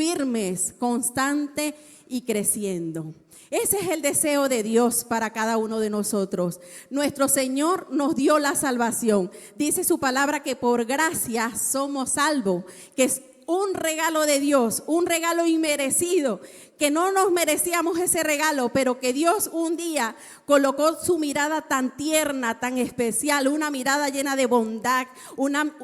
firmes, constante y creciendo. Ese es el deseo de Dios para cada uno de nosotros. Nuestro Señor nos dio la salvación. Dice su palabra que por gracia somos salvos, que es un regalo de Dios, un regalo inmerecido, que no nos merecíamos ese regalo, pero que Dios un día colocó su mirada tan tierna, tan especial, una mirada llena de bondad, una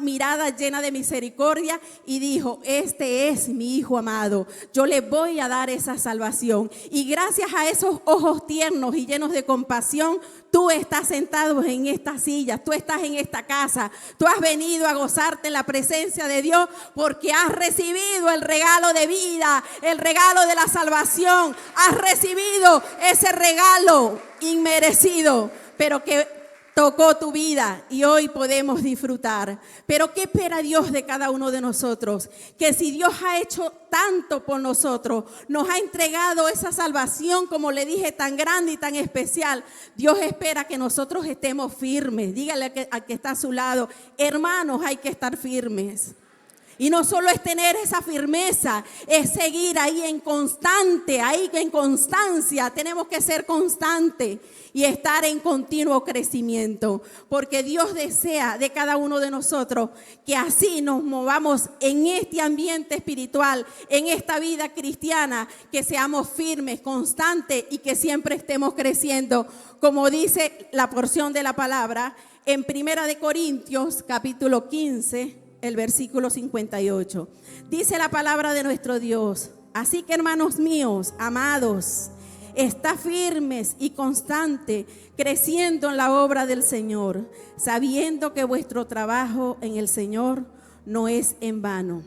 mirada llena de misericordia, y dijo: este es mi Hijo amado, yo le voy a dar esa salvación. Y gracias a esos ojos tiernos y llenos de compasión, tú estás sentado en esta silla, tú estás en esta casa, tú has venido a gozarte en la presencia de Dios porque has recibido el regalo de vida, el regalo de la salvación. Has recibido ese regalo inmerecido, pero que tocó tu vida y hoy podemos disfrutar. Pero ¿qué espera Dios de cada uno de nosotros? Que si Dios ha hecho tanto por nosotros, nos ha entregado esa salvación, como le dije, tan grande y tan especial, Dios espera que nosotros estemos firmes. Dígale al que está a su lado: hermanos, hay que estar firmes. Y no solo es tener esa firmeza, es seguir ahí en constancia. Tenemos que ser constantes y estar en continuo crecimiento, porque Dios desea de cada uno de nosotros que así nos movamos en este ambiente espiritual, en esta vida cristiana, que seamos firmes, constantes y que siempre estemos creciendo, como dice la porción de la palabra en 1 Corintios capítulo 15, el versículo 58. Dice la palabra de nuestro Dios: así que, hermanos míos, amados, está firmes y constante, creciendo en la obra del Señor, sabiendo que vuestro trabajo en el Señor no es en vano.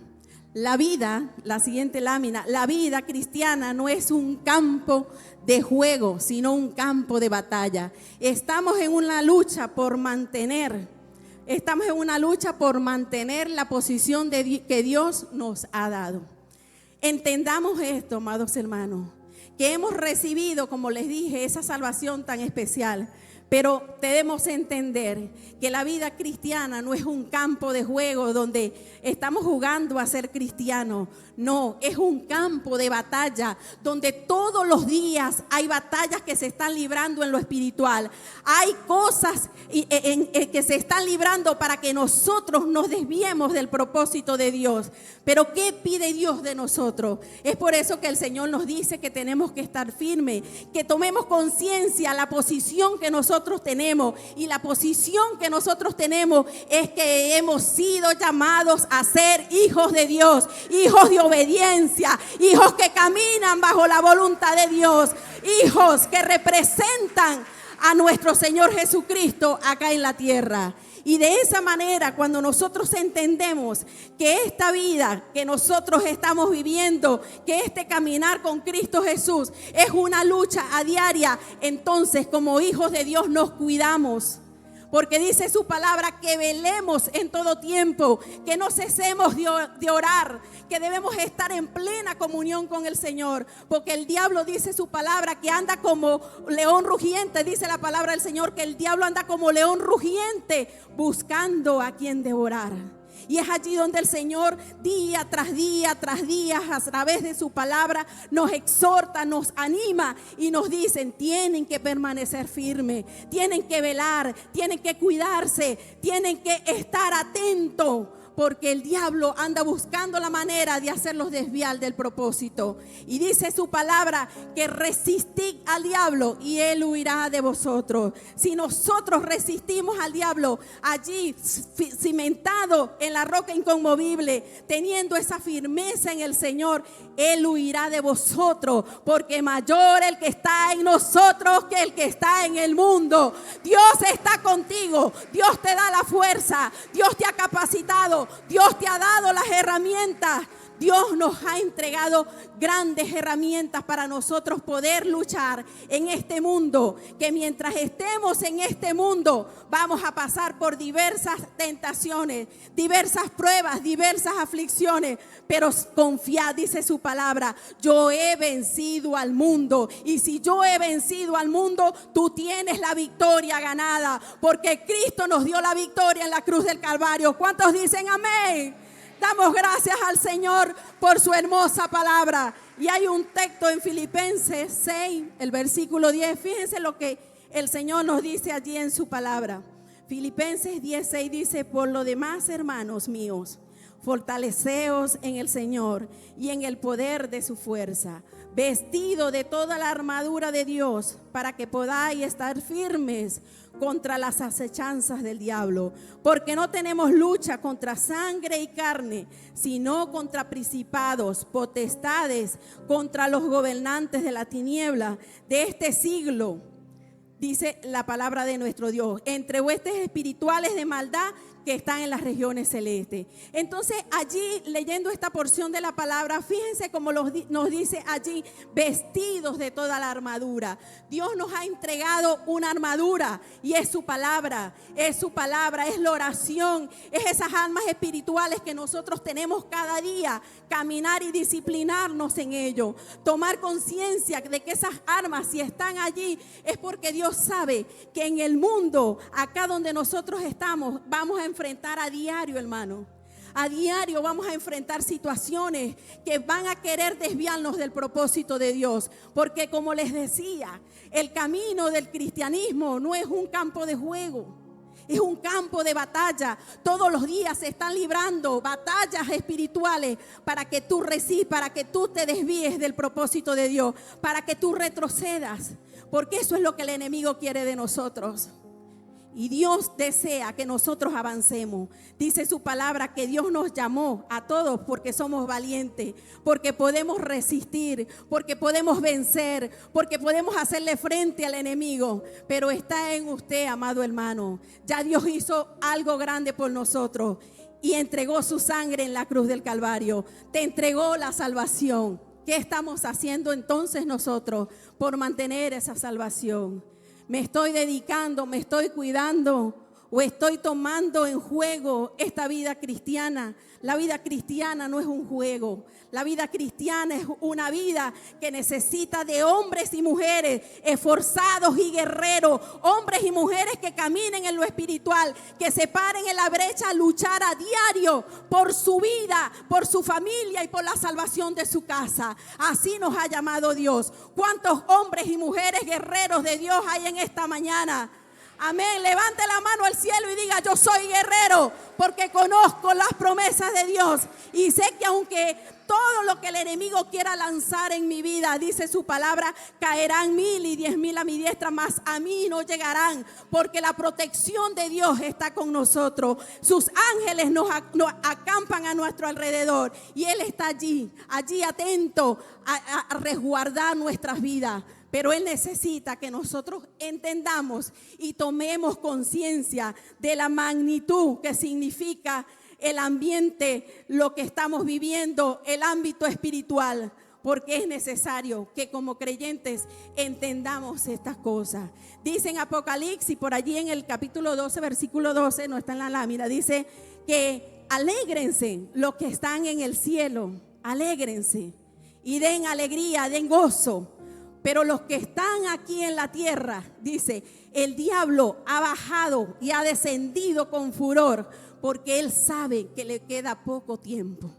La vida, la siguiente lámina, la vida cristiana no es un campo de juego, sino un campo de batalla. Estamos en una lucha por mantener la posición que Dios nos ha dado. Entendamos esto, amados hermanos, que hemos recibido, como les dije, esa salvación tan especial. Pero debemos entender que la vida cristiana no es un campo de juego donde estamos jugando a ser cristianos. No, es un campo de batalla donde todos los días hay batallas que se están librando en lo espiritual. Hay cosas que se están librando para que nosotros nos desviemos del propósito de Dios. Pero ¿qué pide Dios de nosotros? Es por eso que el Señor nos dice que tenemos que estar firmes, que tomemos conciencia la posición que nosotros tenemos. Y la posición que nosotros tenemos es que hemos sido llamados a ser hijos de Dios, hijos de obediencia, hijos que caminan bajo la voluntad de Dios, hijos que representan a nuestro Señor Jesucristo acá en la tierra. Y de esa manera, cuando nosotros entendemos que esta vida que nosotros estamos viviendo, que este caminar con Cristo Jesús es una lucha a diaria, entonces como hijos de Dios nos cuidamos. Porque dice su palabra que velemos en todo tiempo, que no cesemos de orar, que debemos estar en plena comunión con el Señor. Porque el diablo, dice su palabra, que anda como león rugiente. Dice la palabra del Señor que el diablo anda como león rugiente buscando a quien devorar. Y es allí donde el Señor día tras día, a través de su palabra, nos exhorta, nos anima y nos dicen: tienen que permanecer firmes, tienen que velar, tienen que cuidarse, tienen que estar atentos. Porque el diablo anda buscando la manera de hacerlos desviar del propósito. Y dice su palabra que resistid al diablo y él huirá de vosotros. Si nosotros resistimos al diablo allí cimentado en la roca inconmovible, teniendo esa firmeza en el Señor, él huirá de vosotros. Porque mayor el que está en nosotros que el que está en el mundo. Dios está contigo, Dios te da la fuerza, Dios te ha capacitado, Dios te ha dado las herramientas. Dios nos ha entregado grandes herramientas para nosotros poder luchar en este mundo. Que mientras estemos en este mundo vamos a pasar por diversas tentaciones, diversas pruebas, diversas aflicciones. Pero confiad, dice su palabra: yo he vencido al mundo. Y si yo he vencido al mundo, tú tienes la victoria ganada. Porque Cristo nos dio la victoria en la cruz del Calvario. ¿Cuántos dicen amén? Damos gracias al Señor por su hermosa palabra. Y hay un texto en Filipenses 6, el versículo 10. Fíjense lo que el Señor nos dice allí en su palabra. Filipenses 10:6 dice: por lo demás, hermanos míos, fortaleceos en el Señor y en el poder de su fuerza, vestido de toda la armadura de Dios, para que podáis estar firmes contra las acechanzas del diablo, porque no tenemos lucha contra sangre y carne, sino contra principados, potestades, contra los gobernantes de la tiniebla de este siglo, dice la palabra de nuestro Dios, entre huestes espirituales de maldad que están en las regiones celestes. Entonces allí, leyendo esta porción de la palabra, fíjense cómo nos dice allí: vestidos de toda la armadura. Dios nos ha entregado una armadura y es su palabra, es la oración, es esas armas espirituales que nosotros tenemos cada día, caminar y disciplinarnos en ello, tomar conciencia de que esas armas, si están allí, es porque Dios sabe que en el mundo, acá donde nosotros estamos, vamos a enfrentar a diario, hermano. A diario vamos a enfrentar situaciones que van a querer desviarnos del propósito de Dios. Porque, como les decía, el camino del cristianismo no es un campo de juego, es un campo de batalla. Todos los días se están librando batallas espirituales para que tú para que tú te desvíes del propósito de Dios, para que tú retrocedas. Porque eso es lo que el enemigo quiere de nosotros. Y Dios desea que nosotros avancemos. Dice su palabra que Dios nos llamó a todos porque somos valientes, porque podemos resistir, porque podemos vencer, porque podemos hacerle frente al enemigo. Pero está en usted, amado hermano. Ya Dios hizo algo grande por nosotros y entregó su sangre en la cruz del Calvario. Te entregó la salvación. ¿Qué estamos haciendo entonces nosotros por mantener esa salvación? ¿Me estoy dedicando, me estoy cuidando o estoy tomando en juego esta vida cristiana? La vida cristiana no es un juego. La vida cristiana es una vida que necesita de hombres y mujeres esforzados y guerreros, hombres y mujeres que caminen en lo espiritual, que se paren en la brecha a luchar a diario por su vida, por su familia y por la salvación de su casa. Así nos ha llamado Dios. ¿Cuántos hombres y mujeres guerreros de Dios hay en esta mañana? Amén. Levante la mano al cielo y diga: yo soy guerrero porque conozco las promesas de Dios y sé que aunque todo lo que el enemigo quiera lanzar en mi vida, dice su palabra, caerán 1000 y 10,000 a mi diestra, mas a mí no llegarán, porque la protección de Dios está con nosotros. Sus ángeles nos acampan a nuestro alrededor y Él está allí atento a resguardar nuestras vidas. Pero Él necesita que nosotros entendamos y tomemos conciencia de la magnitud que significa el ambiente, lo que estamos viviendo, el ámbito espiritual. Porque es necesario que como creyentes entendamos estas cosas. Dice en Apocalipsis, por allí en el capítulo 12, versículo 12, no está en la lámina, dice que alégrense los que están en el cielo, alégrense y den alegría, den gozo. Pero los que están aquí en la tierra, dice, el diablo ha bajado y ha descendido con furor, porque él sabe que le queda poco tiempo.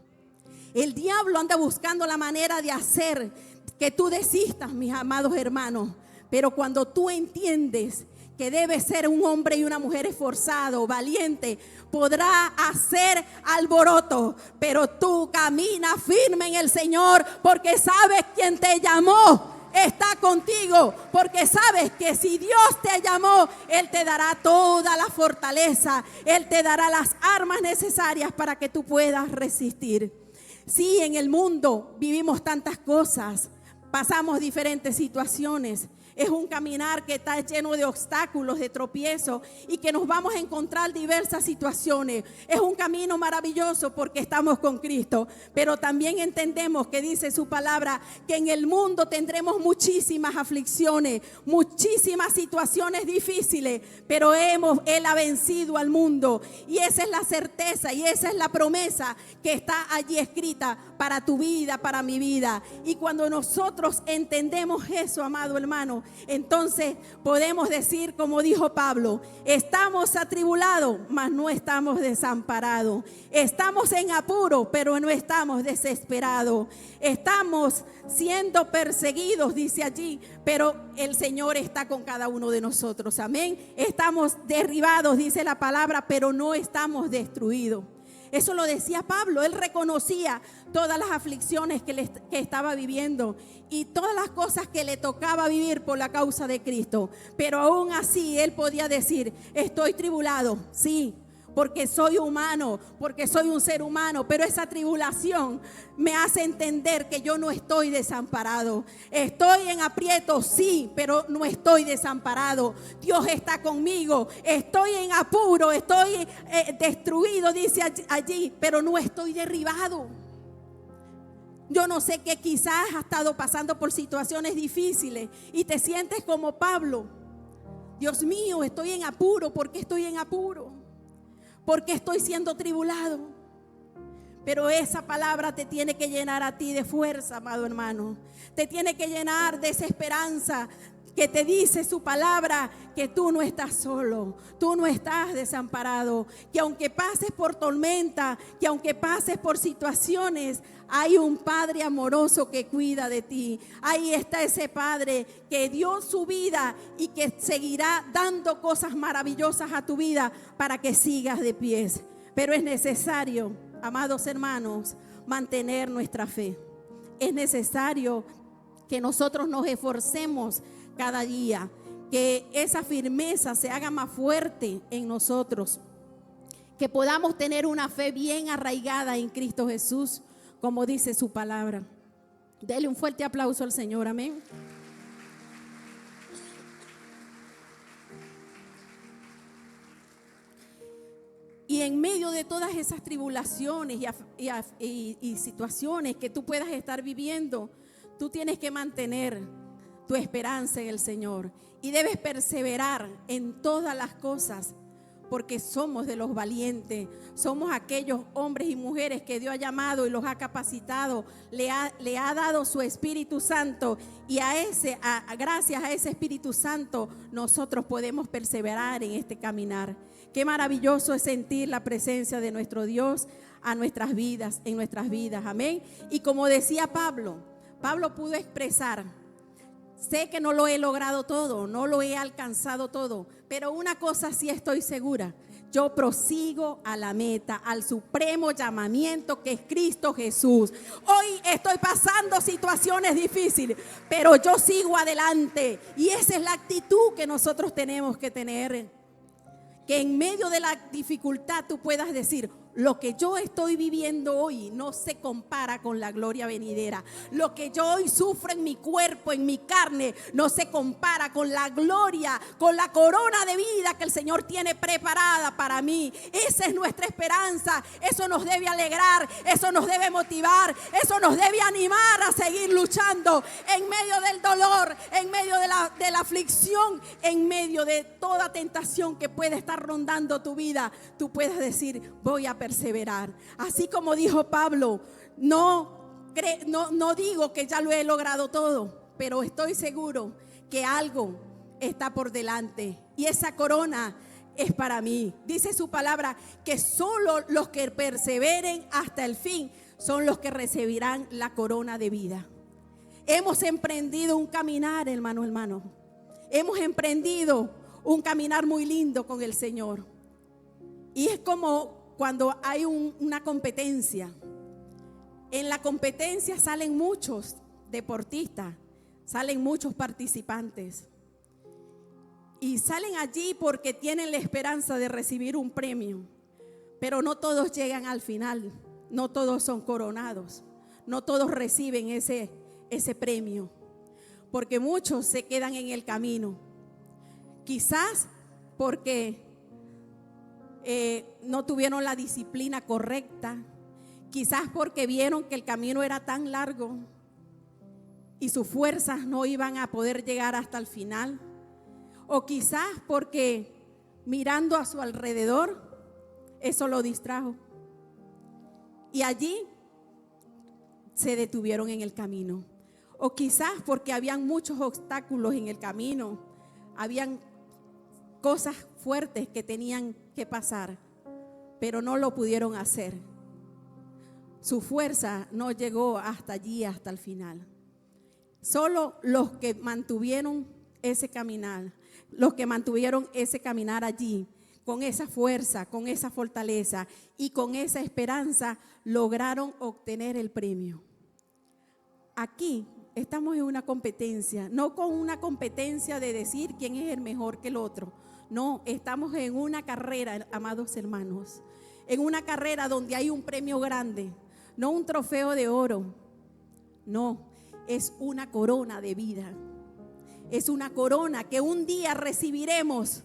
El diablo anda buscando la manera de hacer que tú desistas, mis amados hermanos. Pero cuando tú entiendes que debes ser un hombre y una mujer esforzado, valiente, podrá hacer alboroto, pero tú camina firme en el Señor, porque sabes quién te llamó. Está contigo, porque sabes que si Dios te llamó, Él te dará toda la fortaleza, Él te dará las armas necesarias para que tú puedas resistir. Sí, en el mundo vivimos tantas cosas, pasamos diferentes situaciones. Es un caminar que está lleno de obstáculos, de tropiezos, y que nos vamos a encontrar diversas situaciones. Es un camino maravilloso porque estamos con Cristo, pero también entendemos que dice su palabra que en el mundo tendremos muchísimas aflicciones, muchísimas situaciones difíciles, pero Él ha vencido al mundo, y esa es la certeza y esa es la promesa que está allí escrita para tu vida, para mi vida. Y cuando nosotros entendemos eso, amado hermano, entonces podemos decir, como dijo Pablo, estamos atribulados, mas no estamos desamparados. Estamos en apuro, pero no estamos desesperados. Estamos siendo perseguidos, dice allí, pero el Señor está con cada uno de nosotros. Amén. Estamos derribados, dice la palabra, pero no estamos destruidos. Eso lo decía Pablo. Él reconocía todas las aflicciones que estaba viviendo y todas las cosas que le tocaba vivir por la causa de Cristo. Pero aún así él podía decir, estoy tribulado, sí, porque soy humano, porque soy un ser humano, pero esa tribulación me hace entender que yo no estoy desamparado. Estoy en aprieto, sí, pero no estoy desamparado. Dios está conmigo. Estoy en apuro, estoy destruido, dice allí, pero no estoy derribado. Yo no sé que quizás has estado pasando por situaciones difíciles y te sientes como Pablo. Dios mío, estoy en apuro. ¿Por qué estoy en apuro? Porque estoy siendo tribulado. Pero esa palabra te tiene que llenar a ti de fuerza, amado hermano. Te tiene que llenar de esa esperanza que te dice su palabra, que tú no estás solo, tú no estás desamparado, que aunque pases por tormenta, que aunque pases por situaciones, hay un Padre amoroso que cuida de ti. Ahí está ese Padre que dio su vida y que seguirá dando cosas maravillosas a tu vida para que sigas de pies. Pero es necesario, amados hermanos, mantener nuestra fe. Es necesario que nosotros nos esforcemos cada día, que esa firmeza se haga más fuerte en nosotros, que podamos tener una fe bien arraigada en Cristo Jesús, como dice su palabra. Dele un fuerte aplauso al Señor, amén. Y en medio de todas esas tribulaciones y situaciones que tú puedas estar viviendo, tú tienes que mantener tu esperanza en el Señor y debes perseverar en todas las cosas, porque somos de los valientes, somos aquellos hombres y mujeres que Dios ha llamado y los ha capacitado, le ha dado su Espíritu Santo, y gracias a ese Espíritu Santo nosotros podemos perseverar en este caminar. Qué maravilloso es sentir la presencia de nuestro Dios en nuestras vidas, amén. Y como decía Pablo pudo expresar: sé que no lo he logrado todo, no lo he alcanzado todo, pero una cosa sí estoy segura: yo prosigo a la meta, al supremo llamamiento que es Cristo Jesús. Hoy estoy pasando situaciones difíciles, pero yo sigo adelante, y esa es la actitud que nosotros tenemos que tener. Que en medio de la dificultad tú puedas decir: lo que yo estoy viviendo hoy no se compara con la gloria venidera. Lo que yo hoy sufro en mi cuerpo, en mi carne, no se compara con la gloria, con la corona de vida que el Señor tiene preparada para mí. Esa es nuestra esperanza. Eso nos debe alegrar, eso nos debe motivar, eso nos debe animar a seguir luchando en medio del dolor, en medio de la aflicción, en medio de toda tentación que puede estar rondando tu vida. Tú puedes decir: voy a perseverar. Así como dijo Pablo, no digo que ya lo he logrado todo, pero estoy seguro que algo está por delante, y esa corona es para mí. Dice su palabra que solo los que perseveren hasta el fin son los que recibirán la corona de vida. Hemos emprendido un caminar, hermano. Hemos emprendido un caminar muy lindo con el Señor. Y es como cuando hay una competencia. En la competencia salen muchos deportistas, salen muchos participantes, y salen allí porque tienen la esperanza de recibir un premio. Pero no todos llegan al final, no todos son coronados, no todos reciben ese premio, porque muchos se quedan en el camino. Quizás porque no tuvieron la disciplina correcta, quizás porque vieron que el camino era tan largo y sus fuerzas no iban a poder llegar hasta el final, o quizás porque mirando a su alrededor eso lo distrajo y allí se detuvieron en el camino. O quizás porque habían muchos obstáculos en el camino, habían cosas fuertes que tenían que pasar, pero no lo pudieron hacer. Su fuerza no llegó hasta allí, hasta el final. Solo los que mantuvieron ese caminar, allí, con esa fuerza, con esa fortaleza y con esa esperanza, lograron obtener el premio. Aquí estamos en una competencia, no con una competencia de decir quién es el mejor que el otro. No, estamos en una carrera, amados hermanos, en una carrera donde hay un premio grande, no un trofeo de oro, no, es una corona de vida. Es una corona que un día recibiremos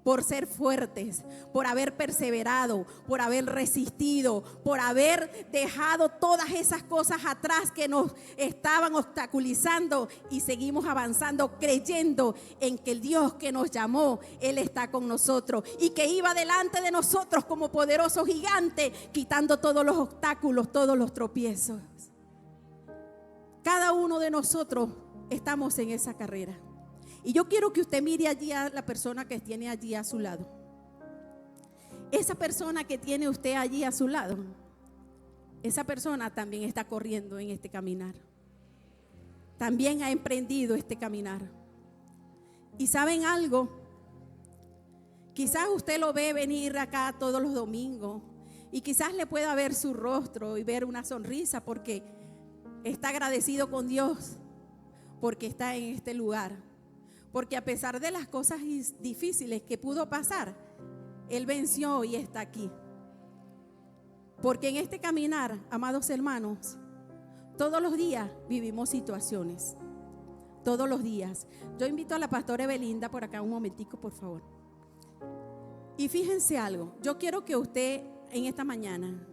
por ser fuertes, por haber perseverado, por haber resistido, por haber dejado todas esas cosas atrás que nos estaban obstaculizando y seguimos avanzando creyendo en que el Dios que nos llamó, Él está con nosotros y que iba delante de nosotros como poderoso gigante, quitando todos los obstáculos, todos los tropiezos. Cada uno de nosotros estamos en esa carrera. Y yo quiero que usted mire allí a la persona que tiene allí a su lado. Esa persona que tiene usted allí a su lado, esa persona también está corriendo en este caminar. También ha emprendido este caminar. Y ¿saben algo? Quizás usted lo ve venir acá todos los domingos y quizás le pueda ver su rostro y ver una sonrisa porque está agradecido con Dios, porque está en este lugar. Porque a pesar de las cosas difíciles que pudo pasar, Él venció y está aquí. Porque en este caminar, amados hermanos, todos los días vivimos situaciones. Todos los días. Yo invito a la pastora Evelinda por acá un momentico, por favor. Y fíjense algo, yo quiero que usted en esta mañana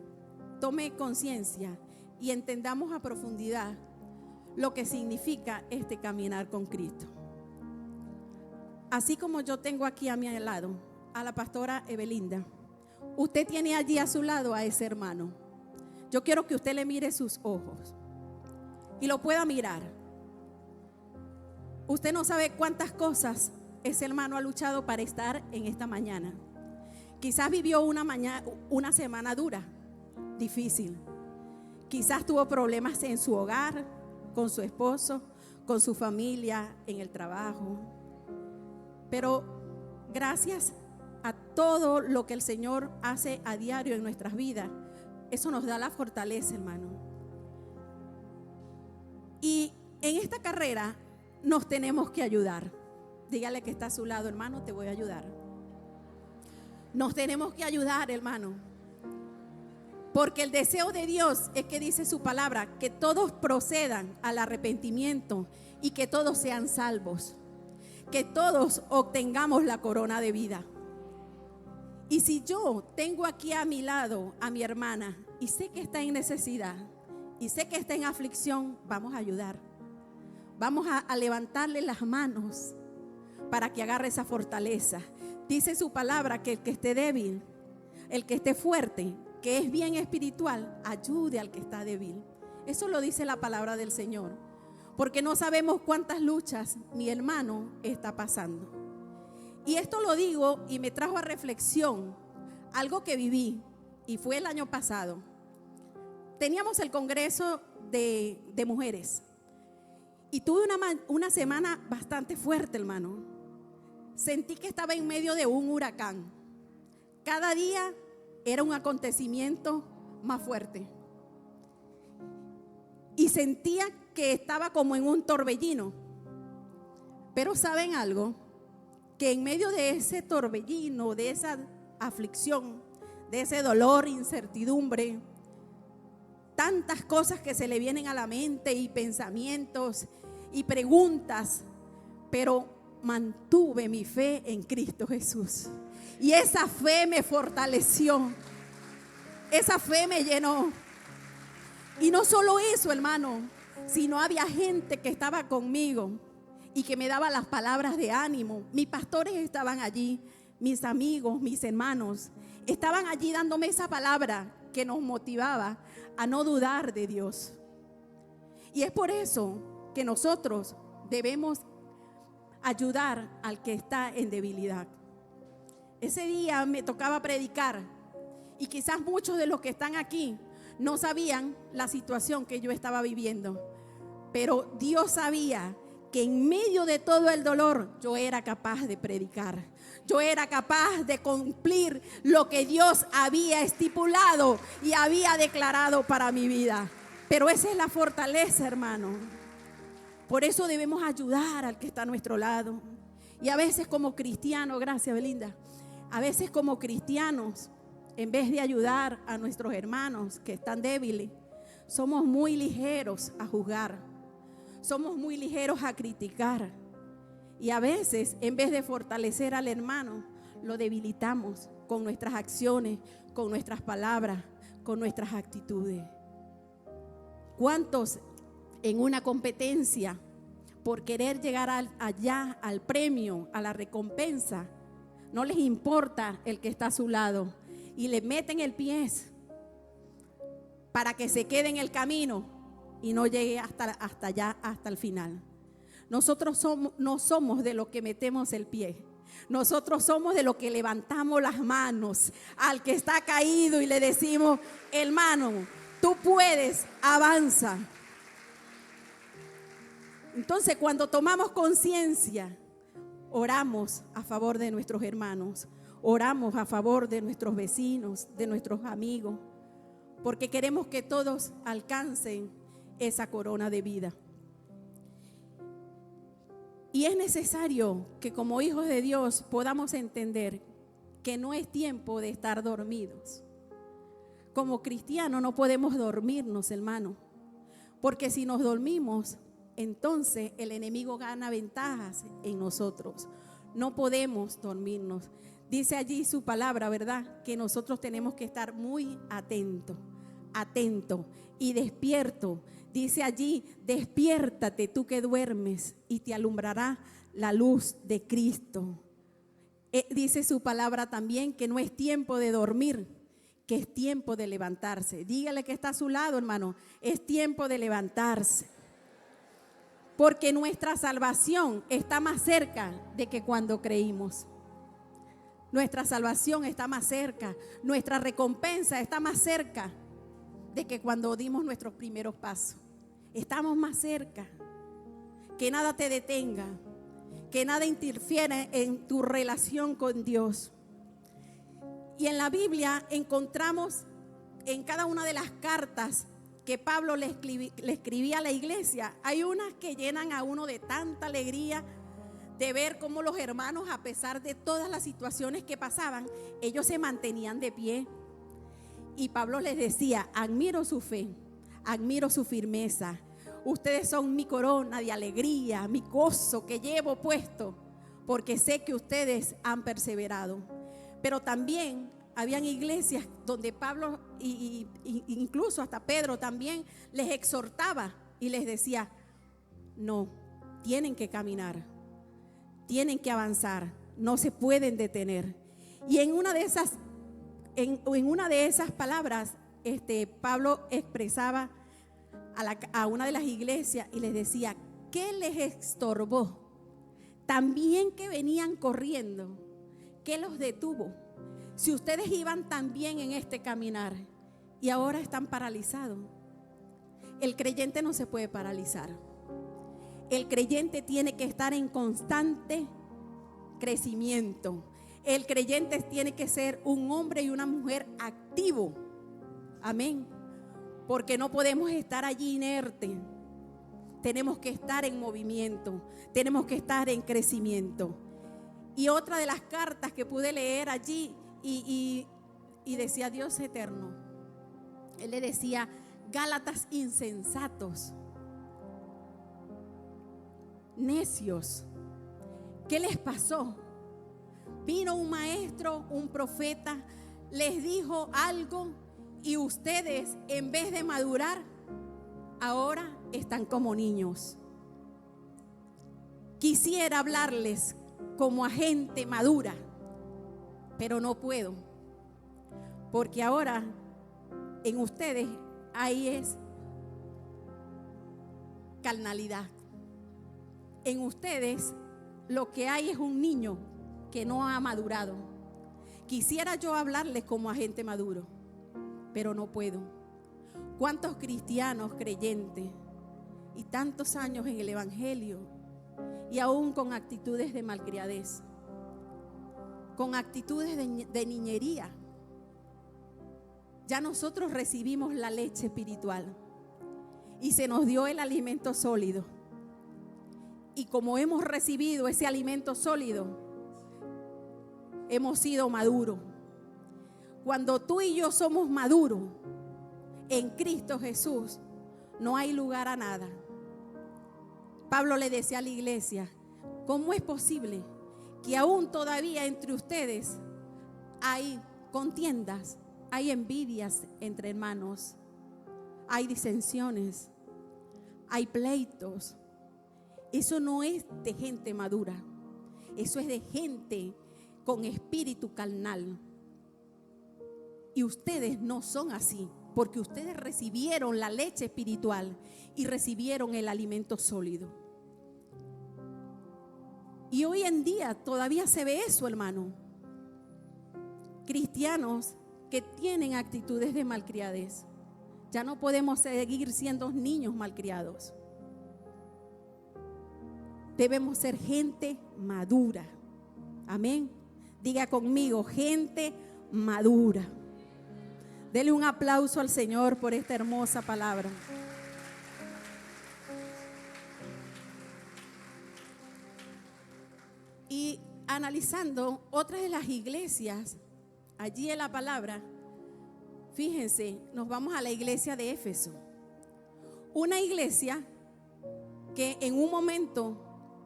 tome conciencia y entendamos a profundidad lo que significa este caminar con Cristo. Así como yo tengo aquí a mi lado a la pastora Evelinda, usted tiene allí a su lado a ese hermano. Yo quiero que usted le mire sus ojos y lo pueda mirar. Usted no sabe cuántas cosas ese hermano ha luchado para estar en esta mañana. Quizás vivió una semana dura, difícil. Quizás tuvo problemas en su hogar, con su esposo, con su familia, en el trabajo. Pero gracias a todo lo que el Señor hace a diario en nuestras vidas, eso nos da la fortaleza, hermano. Y en esta carrera nos tenemos que ayudar. Dígale que está a su lado, hermano, te voy a ayudar. Nos tenemos que ayudar, hermano. Porque el deseo de Dios es que dice su palabra, que todos procedan al arrepentimiento y que todos sean salvos. Que todos obtengamos la corona de vida. Y si yo tengo aquí a mi lado a mi hermana y sé que está en necesidad y sé que está en aflicción, vamos a ayudar. Vamos a levantarle las manos para que agarre esa fortaleza. Dice su palabra que el que esté débil, el que esté fuerte, que es bien espiritual, ayude al que está débil. Eso lo dice la palabra del Señor. Porque no sabemos cuántas luchas mi hermano está pasando. Y esto lo digo y me trajo a reflexión algo que viví y fue el año pasado. Teníamos el congreso de mujeres y tuve una semana bastante fuerte, hermano. Sentí que estaba en medio de un huracán. Cada día era un acontecimiento más fuerte. Y sentía que estaba como en un torbellino. Pero ¿saben algo? Que en medio de ese torbellino, de esa aflicción, de ese dolor, incertidumbre, tantas cosas que se le vienen a la mente y pensamientos y preguntas, pero mantuve mi fe en Cristo Jesús. Y esa fe me fortaleció. Esa fe me llenó. Y no solo eso, hermano, sino había gente que estaba conmigo y que me daba las palabras de ánimo. Mis pastores estaban allí, mis amigos, mis hermanos, estaban allí dándome esa palabra que nos motivaba a no dudar de Dios. Y es por eso que nosotros debemos ayudar al que está en debilidad. Ese día me tocaba predicar y quizás muchos de los que están aquí no sabían la situación que yo estaba viviendo, pero Dios sabía que en medio de todo el dolor yo era capaz de predicar. Yo era capaz de cumplir lo que Dios había estipulado y había declarado para mi vida. Pero esa es la fortaleza, hermano. Por eso debemos ayudar al que está a nuestro lado. Y a veces como cristianos, gracias Belinda, a veces como cristianos, en vez de ayudar a nuestros hermanos que están débiles, somos muy ligeros a juzgar. Somos muy ligeros a criticar. Y a veces, en vez de fortalecer al hermano, lo debilitamos con nuestras acciones, con nuestras palabras, con nuestras actitudes. ¿Cuántos en una competencia, por querer llegar allá, al premio, a la recompensa, no les importa el que está a su lado y le meten el pie para que se quede en el camino y no llegue hasta allá, hasta el final? Nosotros no somos de los que metemos el pie. Nosotros somos de los que levantamos las manos al que está caído y le decimos: hermano, tú puedes, avanza. Entonces, cuando tomamos conciencia, oramos a favor de nuestros hermanos, oramos a favor de nuestros vecinos, de nuestros amigos, porque queremos que todos alcancen esa corona de vida. Y es necesario que como hijos de Dios podamos entender que no es tiempo de estar dormidos. Como cristianos no podemos dormirnos, hermano, porque si nos dormimos, entonces el enemigo gana ventajas en nosotros. No podemos dormirnos. Dice allí su palabra, ¿verdad? Que nosotros tenemos que estar muy atentos y despiertos. Dice allí: despiértate tú que duermes y te alumbrará la luz de Cristo. Dice su palabra también que no es tiempo de dormir, que es tiempo de levantarse. Dígale que está a su lado, hermano, es tiempo de levantarse. Porque nuestra salvación está más cerca de que cuando creímos. Nuestra salvación está más cerca, nuestra recompensa está más cerca de que cuando dimos nuestros primeros pasos. Estamos más cerca. Que nada te detenga, que nada interfiera en tu relación con Dios. Y en la Biblia encontramos en cada una de las cartas que Pablo le escribía a la iglesia, hay unas que llenan a uno de tanta alegría de ver cómo los hermanos, a pesar de todas las situaciones que pasaban, ellos se mantenían de pie. Y Pablo les decía: admiro su fe, admiro su firmeza. Ustedes son mi corona de alegría, mi gozo que llevo puesto, porque sé que ustedes han perseverado. Pero también habían iglesias donde Pablo y incluso hasta Pedro también les exhortaba y les decía: no, tienen que caminar, tienen que avanzar, no se pueden detener. Y en una de esas palabras, Pablo expresaba a una de las iglesias y les decía: ¿qué les estorbó? También que venían corriendo, ¿qué los detuvo? Si ustedes iban tan bien en este caminar y ahora están paralizados. El creyente no se puede paralizar. El creyente tiene que estar en constante crecimiento. El creyente tiene que ser un hombre y una mujer activo. Amén. Porque no podemos estar allí inerte. Tenemos que estar en movimiento. Tenemos que estar en crecimiento. Y otra de las cartas que pude leer allí y decía Dios eterno. Él le decía: Gálatas insensatos, necios. ¿Qué les pasó? Vino un maestro, un profeta, les dijo algo y ustedes, en vez de madurar, ahora están como niños. Quisiera hablarles como a gente madura, pero no puedo, porque ahora en ustedes ahí es carnalidad. en ustedes lo que hay es un niño que no ha madurado. Quisiera yo hablarles como a gente maduro, pero no puedo. ¿Cuántos cristianos creyentes y tantos años en el evangelio y aún con actitudes de malcriadez, con actitudes de niñería? Ya nosotros recibimos la leche espiritual y se nos dio el alimento sólido. Y como hemos recibido ese alimento sólido, hemos sido maduros. Cuando tú y yo somos maduros en Cristo Jesús, no hay lugar a nada. Pablo le decía a la iglesia: ¿cómo es posible que aún todavía entre ustedes hay contiendas, hay envidias entre hermanos, hay disensiones, hay pleitos? Eso no es de gente madura, eso es de gente con espíritu carnal. Y ustedes no son así, porque ustedes recibieron la leche espiritual y recibieron el alimento sólido. Y hoy en día todavía se ve eso, hermano. Cristianos que tienen actitudes de malcriadez. Ya no podemos seguir siendo niños malcriados. Debemos ser gente madura. Amén. Diga conmigo, gente madura. Dele un aplauso al Señor por esta hermosa palabra. Y analizando otras de las iglesias, allí en la palabra, fíjense, nos vamos a la iglesia de Éfeso. Una iglesia que en un momento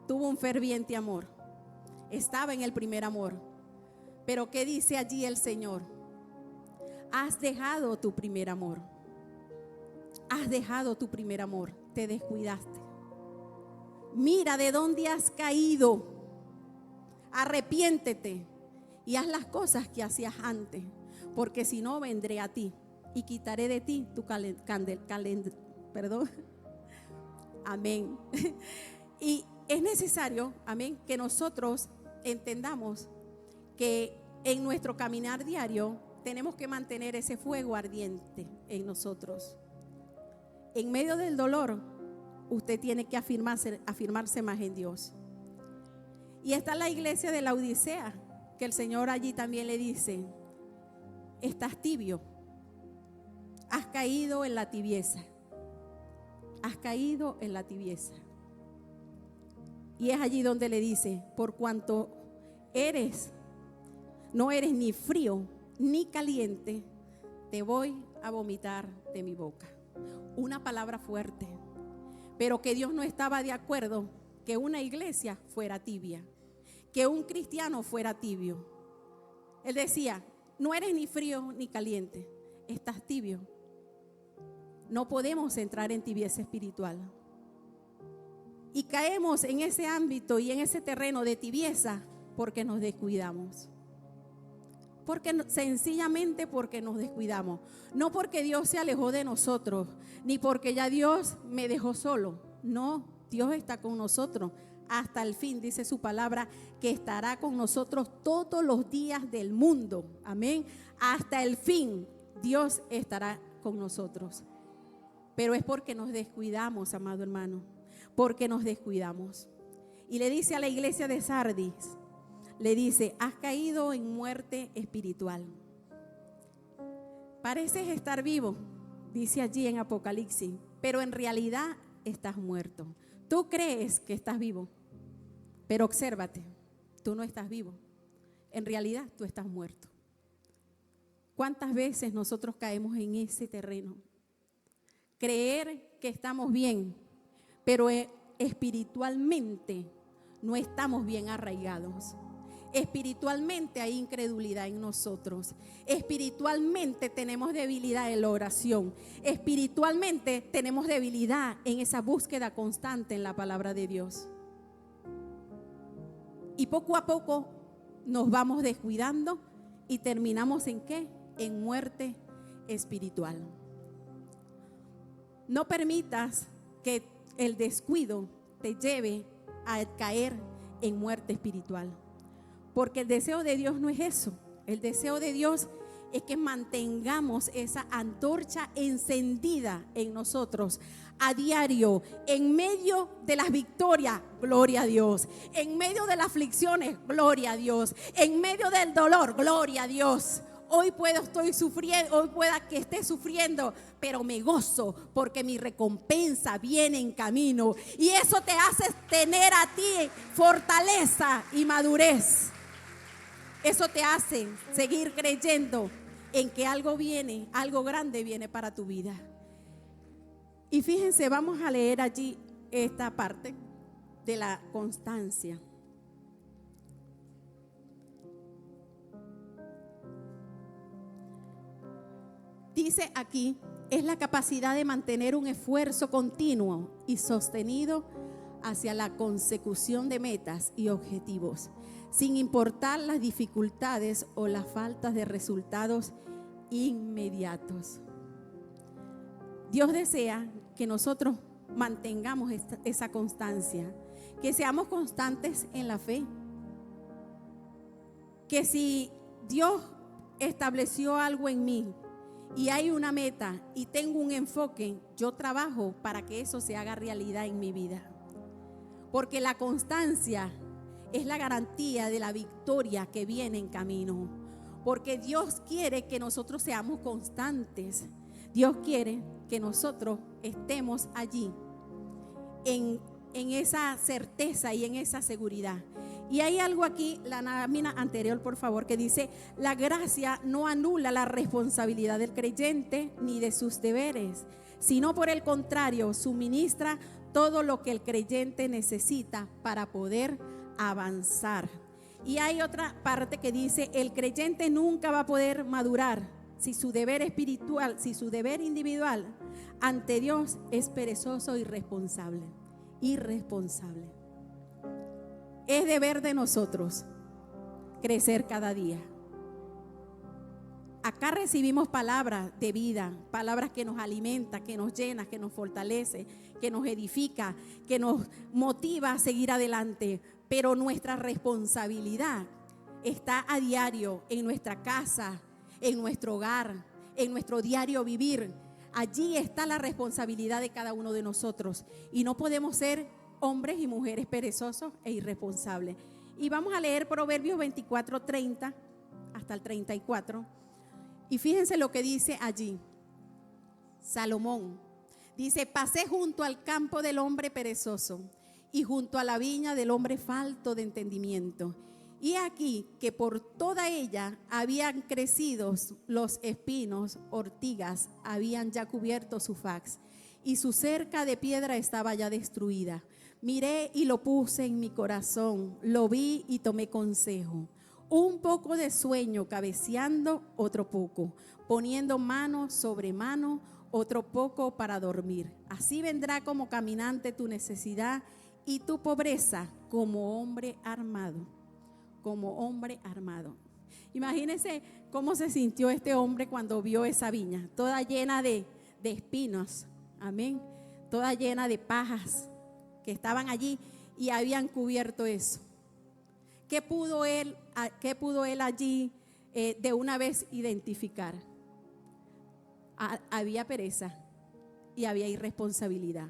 tuvo un ferviente amor. Estaba en el primer amor. Pero ¿qué dice allí el Señor? Has dejado tu primer amor. Has dejado tu primer amor. Te descuidaste. Mira de dónde has caído. Arrepiéntete y haz las cosas que hacías antes, porque si no vendré a ti y quitaré de ti tu perdón. Amén. Y es necesario, amén, que nosotros entendamos que en nuestro caminar diario tenemos que mantener ese fuego ardiente en nosotros. En medio del dolor, usted tiene que afirmarse más en Dios. Y está la iglesia de la Odisea, que el Señor allí también le dice: estás tibio, has caído en la tibieza, has caído en la tibieza. Y es allí donde le dice: por cuanto no eres ni frío ni caliente, te voy a vomitar de mi boca. Una palabra fuerte, pero que Dios no estaba de acuerdo que una iglesia fuera tibia, que un cristiano fuera tibio. Él decía: no eres ni frío ni caliente, estás tibio. No podemos entrar en tibieza espiritual. Y caemos en ese ámbito y en ese terreno de tibieza porque nos descuidamos. Sencillamente porque nos descuidamos. No porque Dios se alejó de nosotros, ni porque ya Dios me dejó solo. No, Dios está con nosotros hasta el fin. Dice su palabra que estará con nosotros todos los días del mundo. Amén. Hasta el fin Dios estará con nosotros. Pero es porque nos descuidamos, amado hermano. Porque nos descuidamos. Y le dice a la iglesia de Sardis, le dice: has caído en muerte espiritual. Pareces estar vivo, dice allí en Apocalipsis, pero en realidad estás muerto. Tú crees que estás vivo, pero obsérvate, tú no estás vivo. En realidad tú estás muerto. ¿Cuántas veces nosotros caemos en ese terreno? Creer que estamos bien, pero espiritualmente no estamos bien arraigados. Espiritualmente hay incredulidad en nosotros. Espiritualmente tenemos debilidad en la oración. Espiritualmente tenemos debilidad en esa búsqueda constante en la palabra de Dios. Y poco a poco nos vamos descuidando y terminamos ¿en qué? En muerte espiritual. No permitas que el descuido te lleve a caer en muerte espiritual. Porque el deseo de Dios no es eso. El deseo de Dios es que mantengamos esa antorcha encendida en nosotros a diario, en medio de las victorias, gloria a Dios, en medio de las aflicciones, gloria a Dios, en medio del dolor, gloria a Dios. Hoy estoy sufriendo, hoy pueda que esté sufriendo, pero me gozo porque mi recompensa viene en camino. Y eso te hace tener a ti fortaleza y madurez. Eso te hace seguir creyendo en que algo viene, algo grande viene para tu vida. Y fíjense, vamos a leer allí esta parte de la constancia. Dice aquí, es la capacidad de mantener un esfuerzo continuo y sostenido hacia la consecución de metas y objetivos, sin importar las dificultades o las faltas de resultados inmediatos. Dios desea que nosotros mantengamos esa constancia, que seamos constantes en la fe, que si Dios estableció algo en mí y hay una meta y tengo un enfoque, yo trabajo para que eso se haga realidad en mi vida. Porque la constancia es la garantía de la victoria que viene en camino. Porque Dios quiere que nosotros seamos constantes. Dios quiere que nosotros estemos allí en esa certeza y en esa seguridad. Y hay algo aquí, la lámina anterior, por favor, que dice: la gracia no anula la responsabilidad del creyente ni de sus deberes, sino por el contrario, suministra todo lo que el creyente necesita para poder avanzar. Y hay otra parte que dice: el creyente nunca va a poder madurar si su deber espiritual, si su deber individual ante Dios es perezoso y irresponsable. Es deber de nosotros crecer cada día. Acá recibimos palabras de vida, palabras que nos alimentan, que nos llenan, que nos fortalece, que nos edifica, que nos motiva a seguir adelante. Pero nuestra responsabilidad está a diario en nuestra casa, en nuestro hogar, en nuestro diario vivir. Allí está la responsabilidad de cada uno de nosotros. Y no podemos ser hombres y mujeres perezosos e irresponsables. Y vamos a leer Proverbios 24:30 hasta el 34. Y fíjense lo que dice allí Salomón. Dice: pasé junto al campo del hombre perezoso y junto a la viña del hombre falto de entendimiento. Y aquí que por toda ella habían crecido los espinos, ortigas habían ya cubierto su faz, y su cerca de piedra estaba ya destruida. Miré y lo puse en mi corazón, lo vi y tomé consejo. Un poco de sueño cabeceando, otro poco, poniendo mano sobre mano, otro poco para dormir. Así vendrá como caminante tu necesidad y tu pobreza como hombre armado. Como hombre armado. Imagínense cómo se sintió este hombre cuando vio esa viña, toda llena de espinos, amén, toda llena de pajas que estaban allí y habían cubierto eso. ¿Qué pudo él allí de una vez identificar? Había pereza y había irresponsabilidad.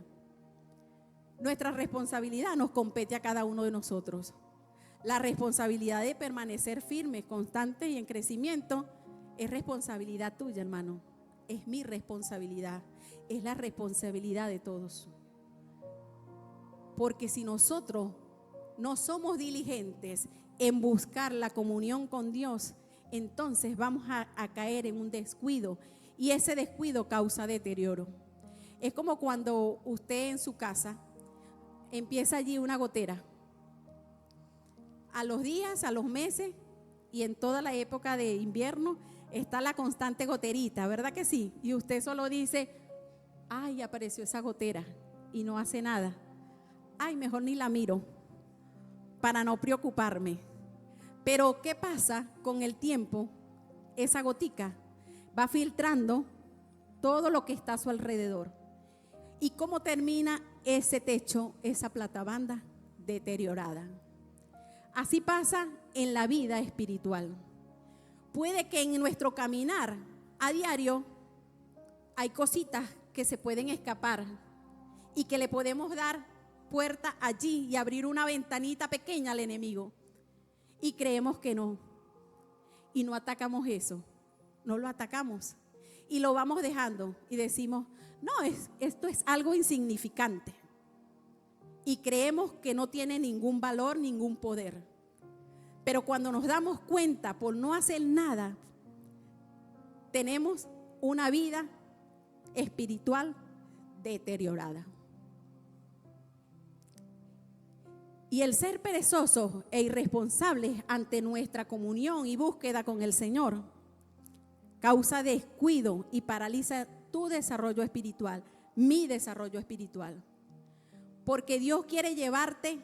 Nuestra responsabilidad nos compete a cada uno de nosotros. La responsabilidad de permanecer firme, constante y en crecimiento es responsabilidad tuya, hermano. Es mi responsabilidad, es la responsabilidad de todos. Porque si nosotros no somos diligentes en buscar la comunión con Dios, entonces vamos a caer en un descuido, y ese descuido causa deterioro. Es como cuando usted en su casa empieza allí una gotera. A los días, a los meses y en toda la época de invierno está la constante goterita, ¿verdad que sí? Y usted solo dice: ay, apareció esa gotera, y no hace nada. Ay, mejor ni la miro para no preocuparme. Pero ¿qué pasa con el tiempo? Esa gotica va filtrando todo lo que está a su alrededor. ¿Y cómo termina ese techo, esa platabanda? deteriorada. Así pasa en la vida espiritual. Puede que en nuestro caminar a diario hay cositas que se pueden escapar y que le podemos dar puerta allí y abrir una ventanita pequeña al enemigo. Y creemos que no. Y no atacamos eso. No lo atacamos. Y lo vamos dejando y decimos, no, esto es algo insignificante. Y creemos que no tiene ningún valor, ningún poder. Pero cuando nos damos cuenta por no hacer nada, tenemos una vida espiritual deteriorada. Y el ser perezosos e irresponsables ante nuestra comunión y búsqueda con el Señor causa descuido y paraliza tu desarrollo espiritual, mi desarrollo espiritual. Porque Dios quiere llevarte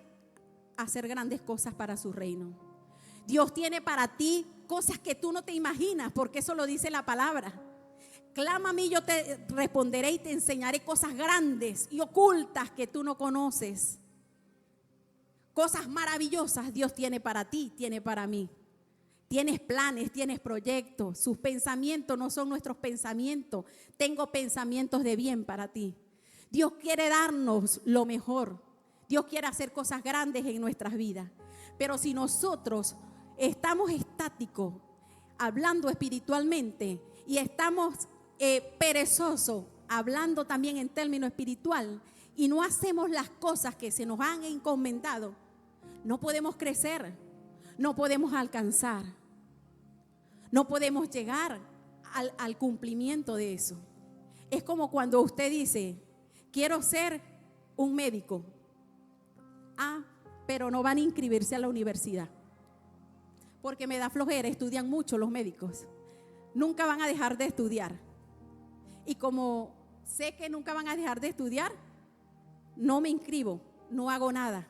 a hacer grandes cosas para su reino. Dios tiene para ti cosas que tú no te imaginas, porque eso lo dice la palabra. Clama a mí, yo te responderé y te enseñaré cosas grandes y ocultas que tú no conoces. Cosas maravillosas Dios tiene para ti, tiene para mí. Tienes planes, tienes proyectos. Sus pensamientos no son nuestros pensamientos. Tengo pensamientos de bien para ti. Dios quiere darnos lo mejor. Dios quiere hacer cosas grandes en nuestras vidas. Pero si nosotros estamos estáticos, hablando espiritualmente, y estamos perezosos, hablando también en términos espiritual, y no hacemos las cosas que se nos han encomendado, no podemos crecer, no podemos alcanzar, no podemos llegar al cumplimiento de eso. Es como cuando usted dice, quiero ser un médico. Pero no van a inscribirse a la universidad. Porque me da flojera, estudian mucho los médicos. Nunca van a dejar de estudiar. Y como sé que nunca van a dejar de estudiar, no me inscribo, no hago nada.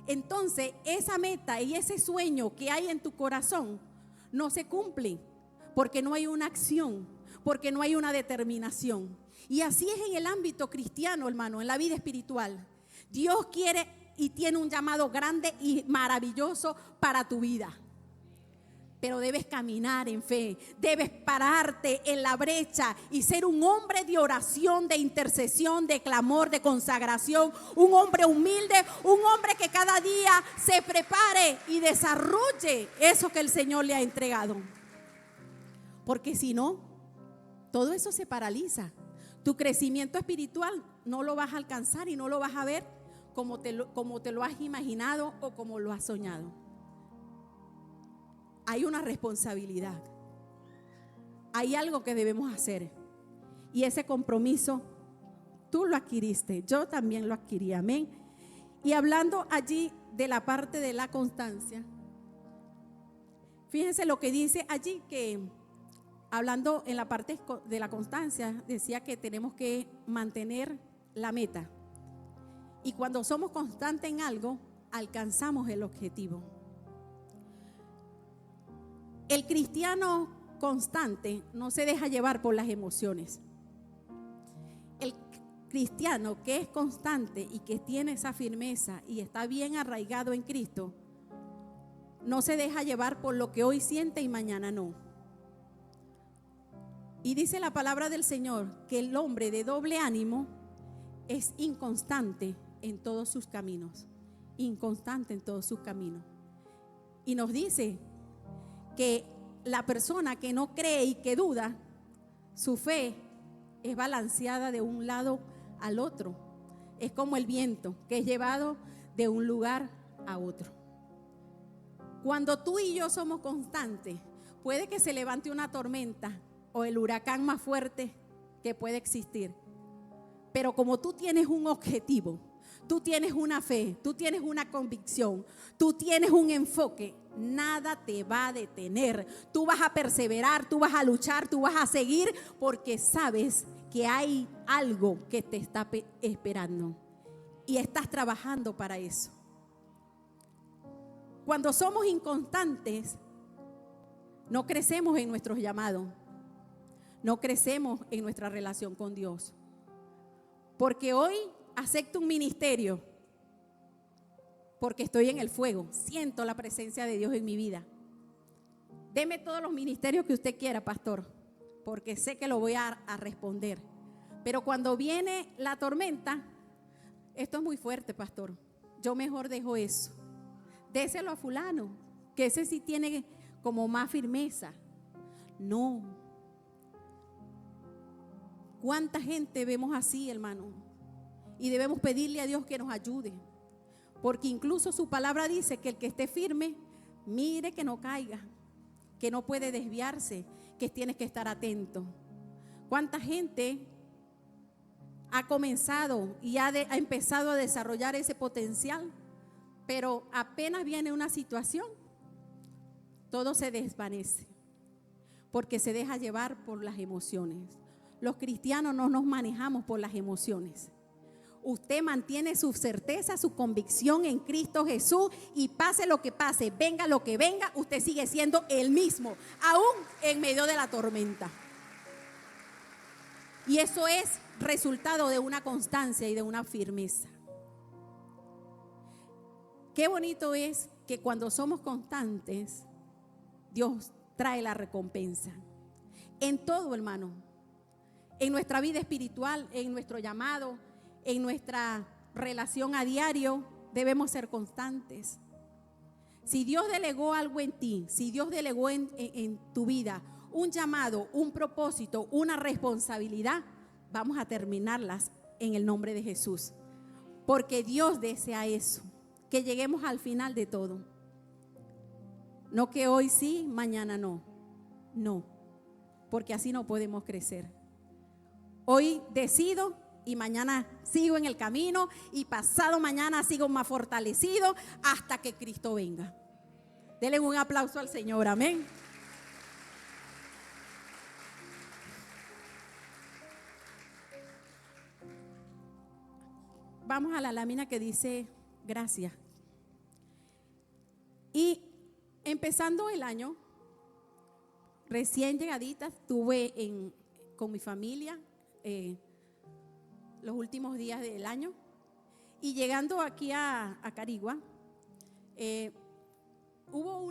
Entonces, esa meta y ese sueño que hay en tu corazón no se cumple porque no hay una acción, porque no hay una determinación. Y así es en el ámbito cristiano, hermano, en la vida espiritual. Dios quiere y tiene un llamado grande y maravilloso para tu vida. Pero debes caminar en fe, debes pararte en la brecha y ser un hombre de oración, de intercesión, de clamor, de consagración, un hombre humilde, un hombre que cada día se prepare y desarrolle eso que el Señor le ha entregado. Porque si no, todo eso se paraliza. Tu crecimiento espiritual no lo vas a alcanzar y no lo vas a ver como te lo has imaginado o como lo has soñado. Hay una responsabilidad. Hay algo que debemos hacer. Y ese compromiso tú lo adquiriste, yo también lo adquirí, amén. Y hablando allí de la parte de la constancia, fíjense lo que dice allí, que hablando en la parte de la constancia, decía que tenemos que mantener la meta. Y cuando somos constantes en algo, alcanzamos el objetivo. El cristiano constante no se deja llevar por las emociones. El cristiano que es constante y que tiene esa firmeza y está bien arraigado en Cristo, no se deja llevar por lo que hoy siente y mañana no. Y dice la palabra del Señor que el hombre de doble ánimo es inconstante en todos sus caminos. Inconstante en todos sus caminos. Y nos dice que la persona que no cree y que duda, su fe es balanceada de un lado al otro. Es como el viento que es llevado de un lugar a otro. Cuando tú y yo somos constantes, puede que se levante una tormenta o el huracán más fuerte que puede existir. Pero como tú tienes un objetivo, tú tienes una fe, tú tienes una convicción, tú tienes un enfoque, nada te va a detener. Tú vas a perseverar, tú vas a luchar, tú vas a seguir porque sabes que hay algo que te está esperando y estás trabajando para eso. Cuando somos inconstantes, no crecemos en nuestros llamados, no crecemos en nuestra relación con Dios. Porque hoy acepto un ministerio porque estoy en el fuego, siento la presencia de Dios en mi vida. Deme todos los ministerios que usted quiera, pastor, porque sé que lo voy a responder. Pero cuando viene la tormenta, esto es muy fuerte, pastor, yo mejor dejo eso. Déselo a fulano, que ese sí tiene como más firmeza. No. ¿Cuánta gente vemos así, hermano? Y debemos pedirle a Dios que nos ayude, porque incluso su palabra dice que el que esté firme, mire que no caiga, que no puede desviarse, que tiene que estar atento. ¿Cuánta gente ha comenzado y ha empezado a desarrollar ese potencial, pero apenas viene una situación, todo se desvanece, porque se deja llevar por las emociones? Los cristianos no nos manejamos por las emociones. Usted mantiene su certeza, su convicción en Cristo Jesús, y pase lo que pase, venga lo que venga, usted sigue siendo el mismo, aún en medio de la tormenta. Y eso es resultado de una constancia y de una firmeza. Qué bonito es que cuando somos constantes, Dios trae la recompensa. En todo, hermano. En nuestra vida espiritual, en nuestro llamado, en nuestra relación a diario, debemos ser constantes. Si Dios delegó algo en ti, si Dios delegó en tu vida un llamado, un propósito, una responsabilidad, vamos a terminarlas en el nombre de Jesús. Porque Dios desea eso, que lleguemos al final de todo. No que hoy sí, mañana no. No, porque así no podemos crecer. Hoy decido y mañana sigo en el camino, y pasado mañana sigo más fortalecido hasta que Cristo venga. Denle un aplauso al Señor, amén. Vamos a la lámina que dice gracias. Y empezando el año, recién llegadita, estuve con mi familia los últimos días del año, y llegando aquí a Carigua, hubo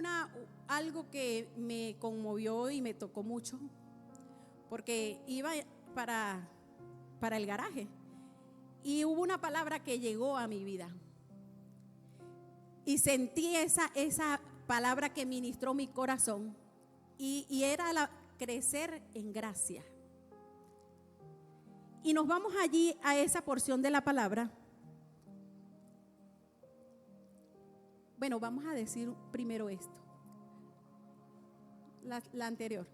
algo que me conmovió y me tocó mucho, porque iba para el garaje y hubo una palabra que llegó a mi vida y sentí esa palabra que ministró mi corazón, y era crecer en gracia. Y nos vamos allí a esa porción de la palabra. Bueno, vamos a decir primero esto, la anterior.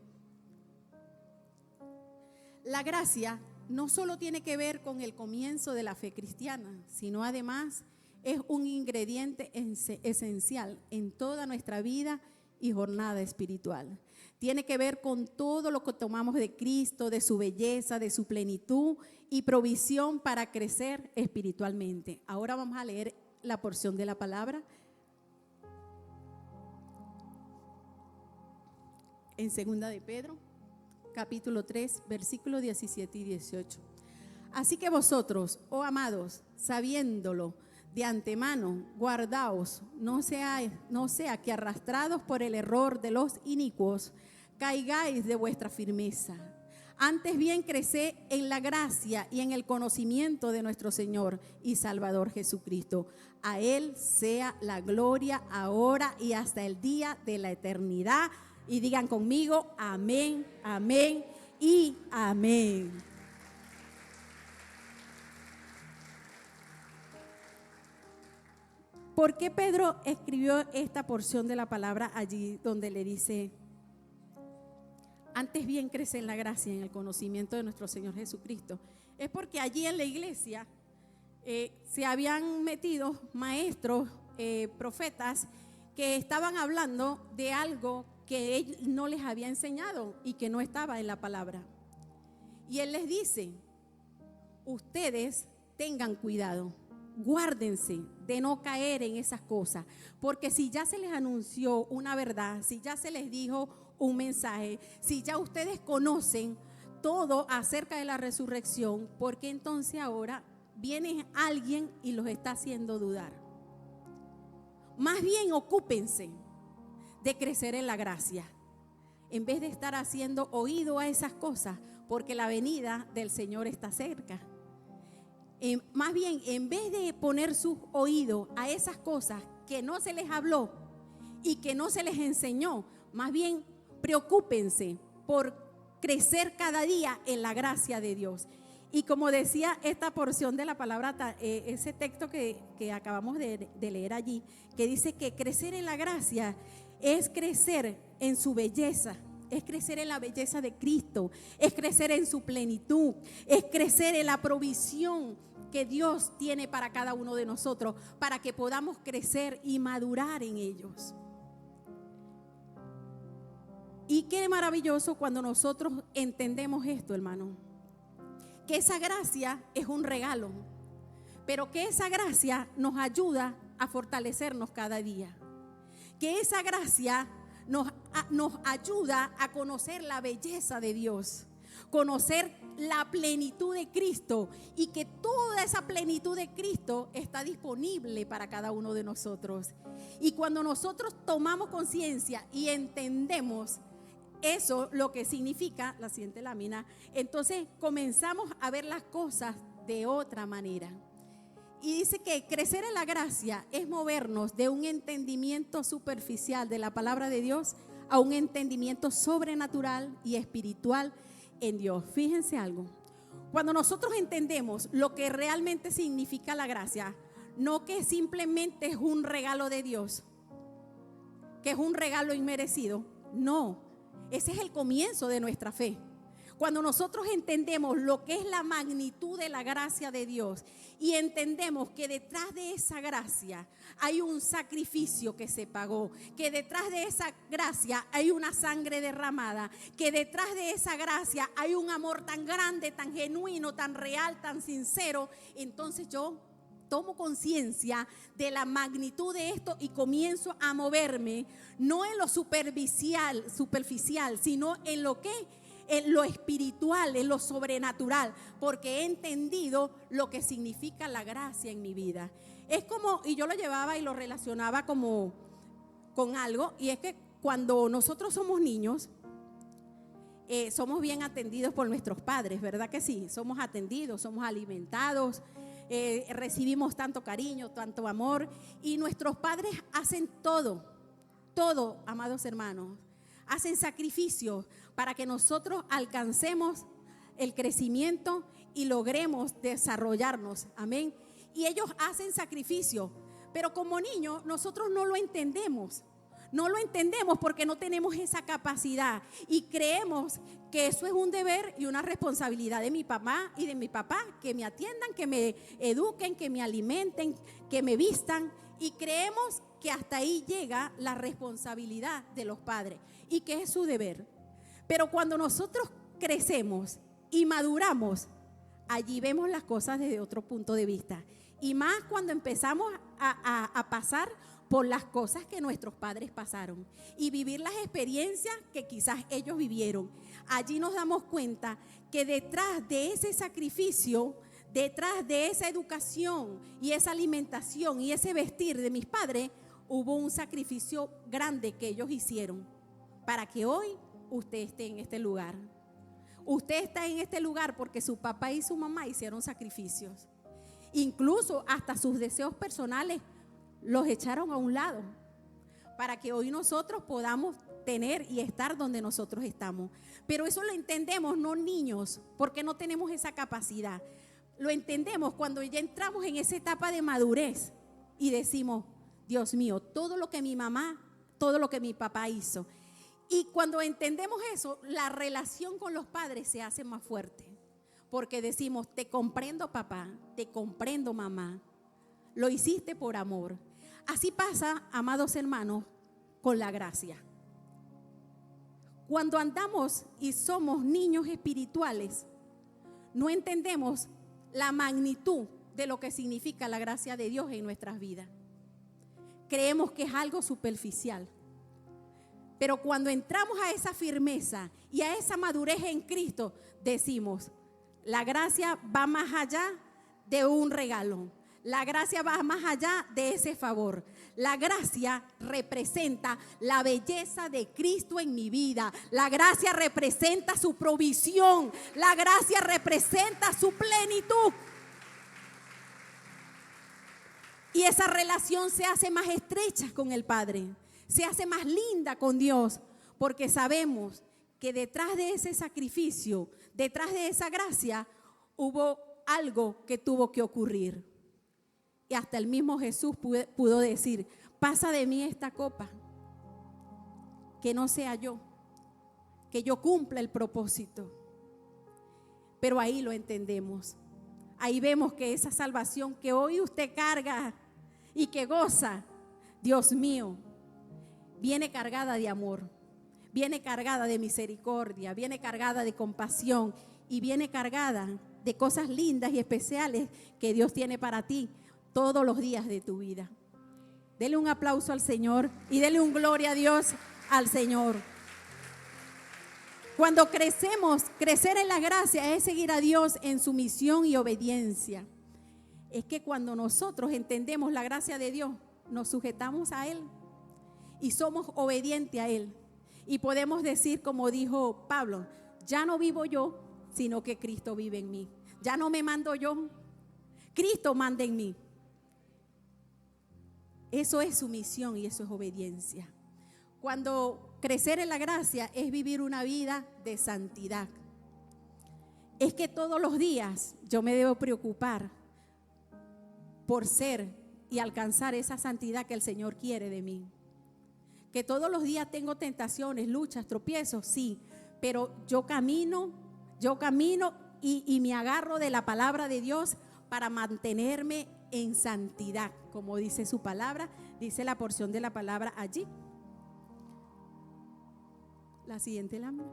La gracia no solo tiene que ver con el comienzo de la fe cristiana, sino además es un ingrediente esencial en toda nuestra vida y jornada espiritual. Tiene que ver con todo lo que tomamos de Cristo, de su belleza, de su plenitud y provisión para crecer espiritualmente. Ahora vamos a leer la porción de la palabra en 2 de Pedro, capítulo 3, versículos 17 y 18. Así que vosotros, oh amados, sabiéndolo de antemano, guardaos, no sea que arrastrados por el error de los inicuos, caigáis de vuestra firmeza. Antes bien, creced en la gracia y en el conocimiento de nuestro Señor y Salvador Jesucristo. A Él sea la gloria ahora y hasta el día de la eternidad. Y digan conmigo, amén, amén y amén. ¿Por qué Pedro escribió esta porción de la palabra allí donde le dice: antes bien crece en la gracia y en el conocimiento de nuestro Señor Jesucristo? Es porque allí en la iglesia se habían metido maestros, profetas, que estaban hablando de algo que él no les había enseñado y que no estaba en la palabra. Y él les dice: ustedes tengan cuidado, guárdense de no caer en esas cosas, porque si ya se les anunció una verdad, si ya se les dijo un mensaje, si ya ustedes conocen todo acerca de la resurrección, ¿por qué entonces ahora viene alguien y los está haciendo dudar? Más bien ocúpense de crecer en la gracia, en vez de estar haciendo oído a esas cosas, porque la venida del Señor está cerca. Más bien, en vez de poner sus oídos a esas cosas que no se les habló y que no se les enseñó, más bien preocúpense por crecer cada día en la gracia de Dios. Y como decía esta porción de la palabra, ese texto que acabamos de leer allí, que dice que crecer en la gracia es crecer en su belleza, es crecer en la belleza de Cristo, es crecer en su plenitud, es crecer en la provisión que Dios tiene para cada uno de nosotros, para que podamos crecer y madurar en ellos. Y qué maravilloso cuando nosotros entendemos esto, hermano, que esa gracia es un regalo, pero que esa gracia nos ayuda a fortalecernos cada día, que esa gracia nos ayuda a conocer la belleza de Dios, conocer la plenitud de Cristo, y que toda esa plenitud de Cristo está disponible para cada uno de nosotros. Y cuando nosotros tomamos conciencia y entendemos eso, lo que significa, la siguiente lámina, entonces comenzamos a ver las cosas de otra manera. Y dice que crecer en la gracia es movernos de un entendimiento superficial de la palabra de Dios a un entendimiento sobrenatural y espiritual en Dios. Fíjense algo, cuando nosotros entendemos lo que realmente significa la gracia, no que simplemente es un regalo de Dios, que es un regalo inmerecido, no, ese es el comienzo de nuestra fe. Cuando nosotros entendemos lo que es la magnitud de la gracia de Dios y entendemos que detrás de esa gracia hay un sacrificio que se pagó, que detrás de esa gracia hay una sangre derramada, que detrás de esa gracia hay un amor tan grande, tan genuino, tan real, tan sincero, entonces yo tomo conciencia de la magnitud de esto y comienzo a moverme, no en lo superficial, sino en lo que en lo espiritual, en lo sobrenatural, porque he entendido lo que significa la gracia en mi vida. Es como, y yo lo llevaba y lo relacionaba como con algo, y es que cuando nosotros somos niños, somos bien atendidos por nuestros padres, ¿verdad que sí? Somos atendidos, somos alimentados, recibimos tanto cariño, tanto amor, y nuestros padres hacen todo, amados hermanos, hacen sacrificios para que nosotros alcancemos el crecimiento y logremos desarrollarnos, amén. Y ellos hacen sacrificio, pero como niños nosotros no lo entendemos porque no tenemos esa capacidad y creemos que eso es un deber y una responsabilidad de mi mamá y de mi papá, que me atiendan, que me eduquen, que me alimenten, que me vistan, y creemos que hasta ahí llega la responsabilidad de los padres y que es su deber. Pero cuando nosotros crecemos y maduramos, allí vemos las cosas desde otro punto de vista. Y más cuando empezamos a pasar por las cosas que nuestros padres pasaron y vivir las experiencias que quizás ellos vivieron. Allí nos damos cuenta que detrás de ese sacrificio, detrás de esa educación y esa alimentación y ese vestir de mis padres, hubo un sacrificio grande que ellos hicieron para que hoy usted esté en este lugar. Usted está en este lugar porque su papá y su mamá hicieron sacrificios. Incluso hasta sus deseos personales los echaron a un lado para que hoy nosotros podamos tener y estar donde nosotros estamos. Pero eso lo entendemos no niños, porque no tenemos esa capacidad. Lo entendemos cuando ya entramos en esa etapa de madurez y decimos: Dios mío, todo lo que mi mamá, todo lo que mi papá hizo. Y cuando entendemos eso, la relación con los padres se hace más fuerte, porque decimos: te comprendo, papá, te comprendo, mamá, lo hiciste por amor. Así pasa, amados hermanos, con la gracia. Cuando andamos y somos niños espirituales, no entendemos la magnitud de lo que significa la gracia de Dios en nuestras vidas. Creemos que es algo superficial. Pero cuando entramos a esa firmeza y a esa madurez en Cristo, decimos: la gracia va más allá de un regalo. La gracia va más allá de ese favor. La gracia representa la belleza de Cristo en mi vida. La gracia representa su provisión. La gracia representa su plenitud. Y esa relación se hace más estrecha con el Padre. Se hace más linda con Dios. Porque sabemos que detrás de ese sacrificio, detrás de esa gracia, hubo algo que tuvo que ocurrir. Y hasta el mismo Jesús pudo decir: pasa de mí esta copa, que no sea yo, que yo cumpla el propósito. Pero ahí lo entendemos. Ahí vemos que esa salvación que hoy usted carga y que goza, Dios mío, viene cargada de amor, viene cargada de misericordia, viene cargada de compasión y viene cargada de cosas lindas y especiales que Dios tiene para ti todos los días de tu vida. Dele un aplauso al Señor y dele un gloria a Dios al Señor. Cuando crecemos, crecer en la gracia es seguir a Dios en su misión y obediencia. Es que cuando nosotros entendemos la gracia de Dios, nos sujetamos a Él y somos obedientes a Él. Y podemos decir, como dijo Pablo: ya no vivo yo, sino que Cristo vive en mí. Ya no me mando yo, Cristo manda en mí. Eso es sumisión y eso es obediencia. Cuando crecer en la gracia es vivir una vida de santidad. Es que todos los días yo me debo preocupar por ser y alcanzar esa santidad que el Señor quiere de mí. Que todos los días tengo tentaciones, luchas, tropiezos, sí, pero yo camino y me agarro de la palabra de Dios para mantenerme en santidad, como dice su palabra, dice la porción de la palabra allí. La siguiente lámina.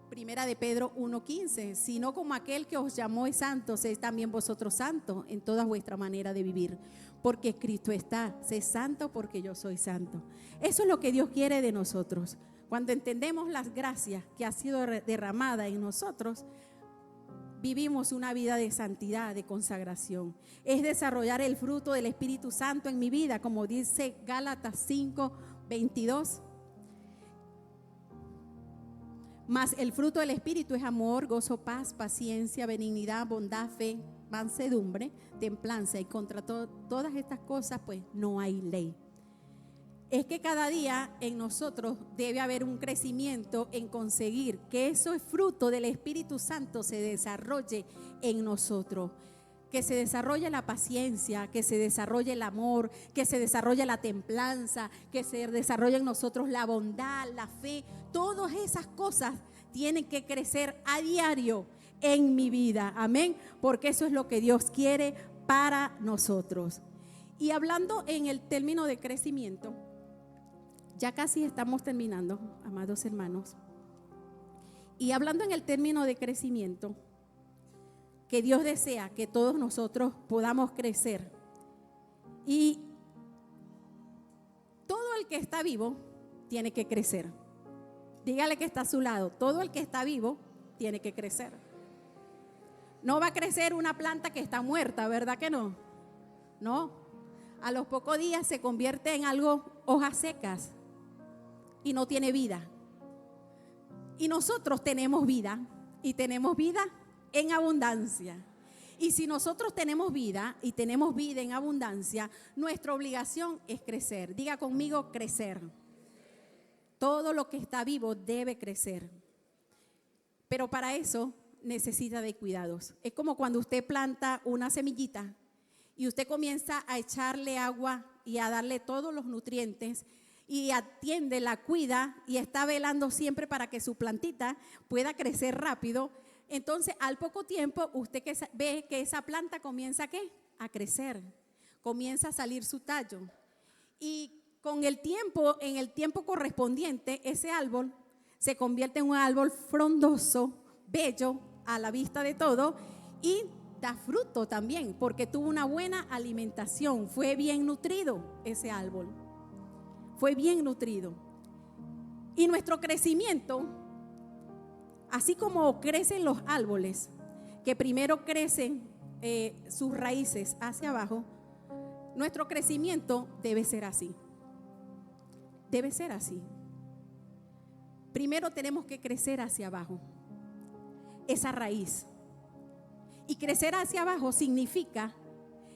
Primera de Pedro 1:15, sino como aquel que os llamó es santo, sed también vosotros santos en toda vuestra manera de vivir, porque Cristo está: sé santo porque yo soy santo. Eso es lo que Dios quiere de nosotros. Cuando entendemos las gracias que ha sido derramada en nosotros, vivimos una vida de santidad, de consagración. Es desarrollar el fruto del Espíritu Santo en mi vida, como dice Gálatas 5:22. Mas el fruto del Espíritu es amor, gozo, paz, paciencia, benignidad, bondad, fe, mansedumbre, templanza. Y contra todas estas cosas pues no hay ley. Es que cada día en nosotros debe haber un crecimiento en conseguir que eso es fruto del Espíritu Santo se desarrolle en nosotros. Que se desarrolle la paciencia, que se desarrolle el amor, que se desarrolle la templanza, que se desarrolle en nosotros la bondad, la fe. Todas esas cosas tienen que crecer a diario en mi vida, amén, porque eso es lo que Dios quiere para nosotros. Y hablando en el término de crecimiento, ya casi estamos terminando, amados hermanos. Y hablando en el término de crecimiento, que Dios desea que todos nosotros podamos crecer. Y todo el que está vivo tiene que crecer. Dígale que está a su lado: todo el que está vivo tiene que crecer. No va a crecer una planta que está muerta, ¿verdad que no? No. A los pocos días se convierte en algo, hojas secas, y no tiene vida. Y nosotros tenemos vida, y tenemos vida en abundancia. Y si nosotros tenemos vida y tenemos vida en abundancia, nuestra obligación es crecer. Diga conmigo: crecer. Todo lo que está vivo debe crecer. Pero para eso necesita de cuidados. Es como cuando usted planta una semillita y usted comienza a echarle agua y a darle todos los nutrientes y atiende, la cuida y está velando siempre para que su plantita pueda crecer rápido. Entonces, al poco tiempo, usted ve que esa planta comienza ¿a qué? A crecer, comienza a salir su tallo. Y con el tiempo, en el tiempo correspondiente, ese árbol se convierte en un árbol frondoso, bello, a la vista de todo, y da fruto también, porque tuvo una buena alimentación, fue bien nutrido ese árbol, fue bien nutrido. Y nuestro crecimiento, así como crecen los árboles, que primero crecen sus raíces hacia abajo, nuestro crecimiento debe ser así. Debe ser así. Primero tenemos que crecer hacia abajo, esa raíz. Y crecer hacia abajo significa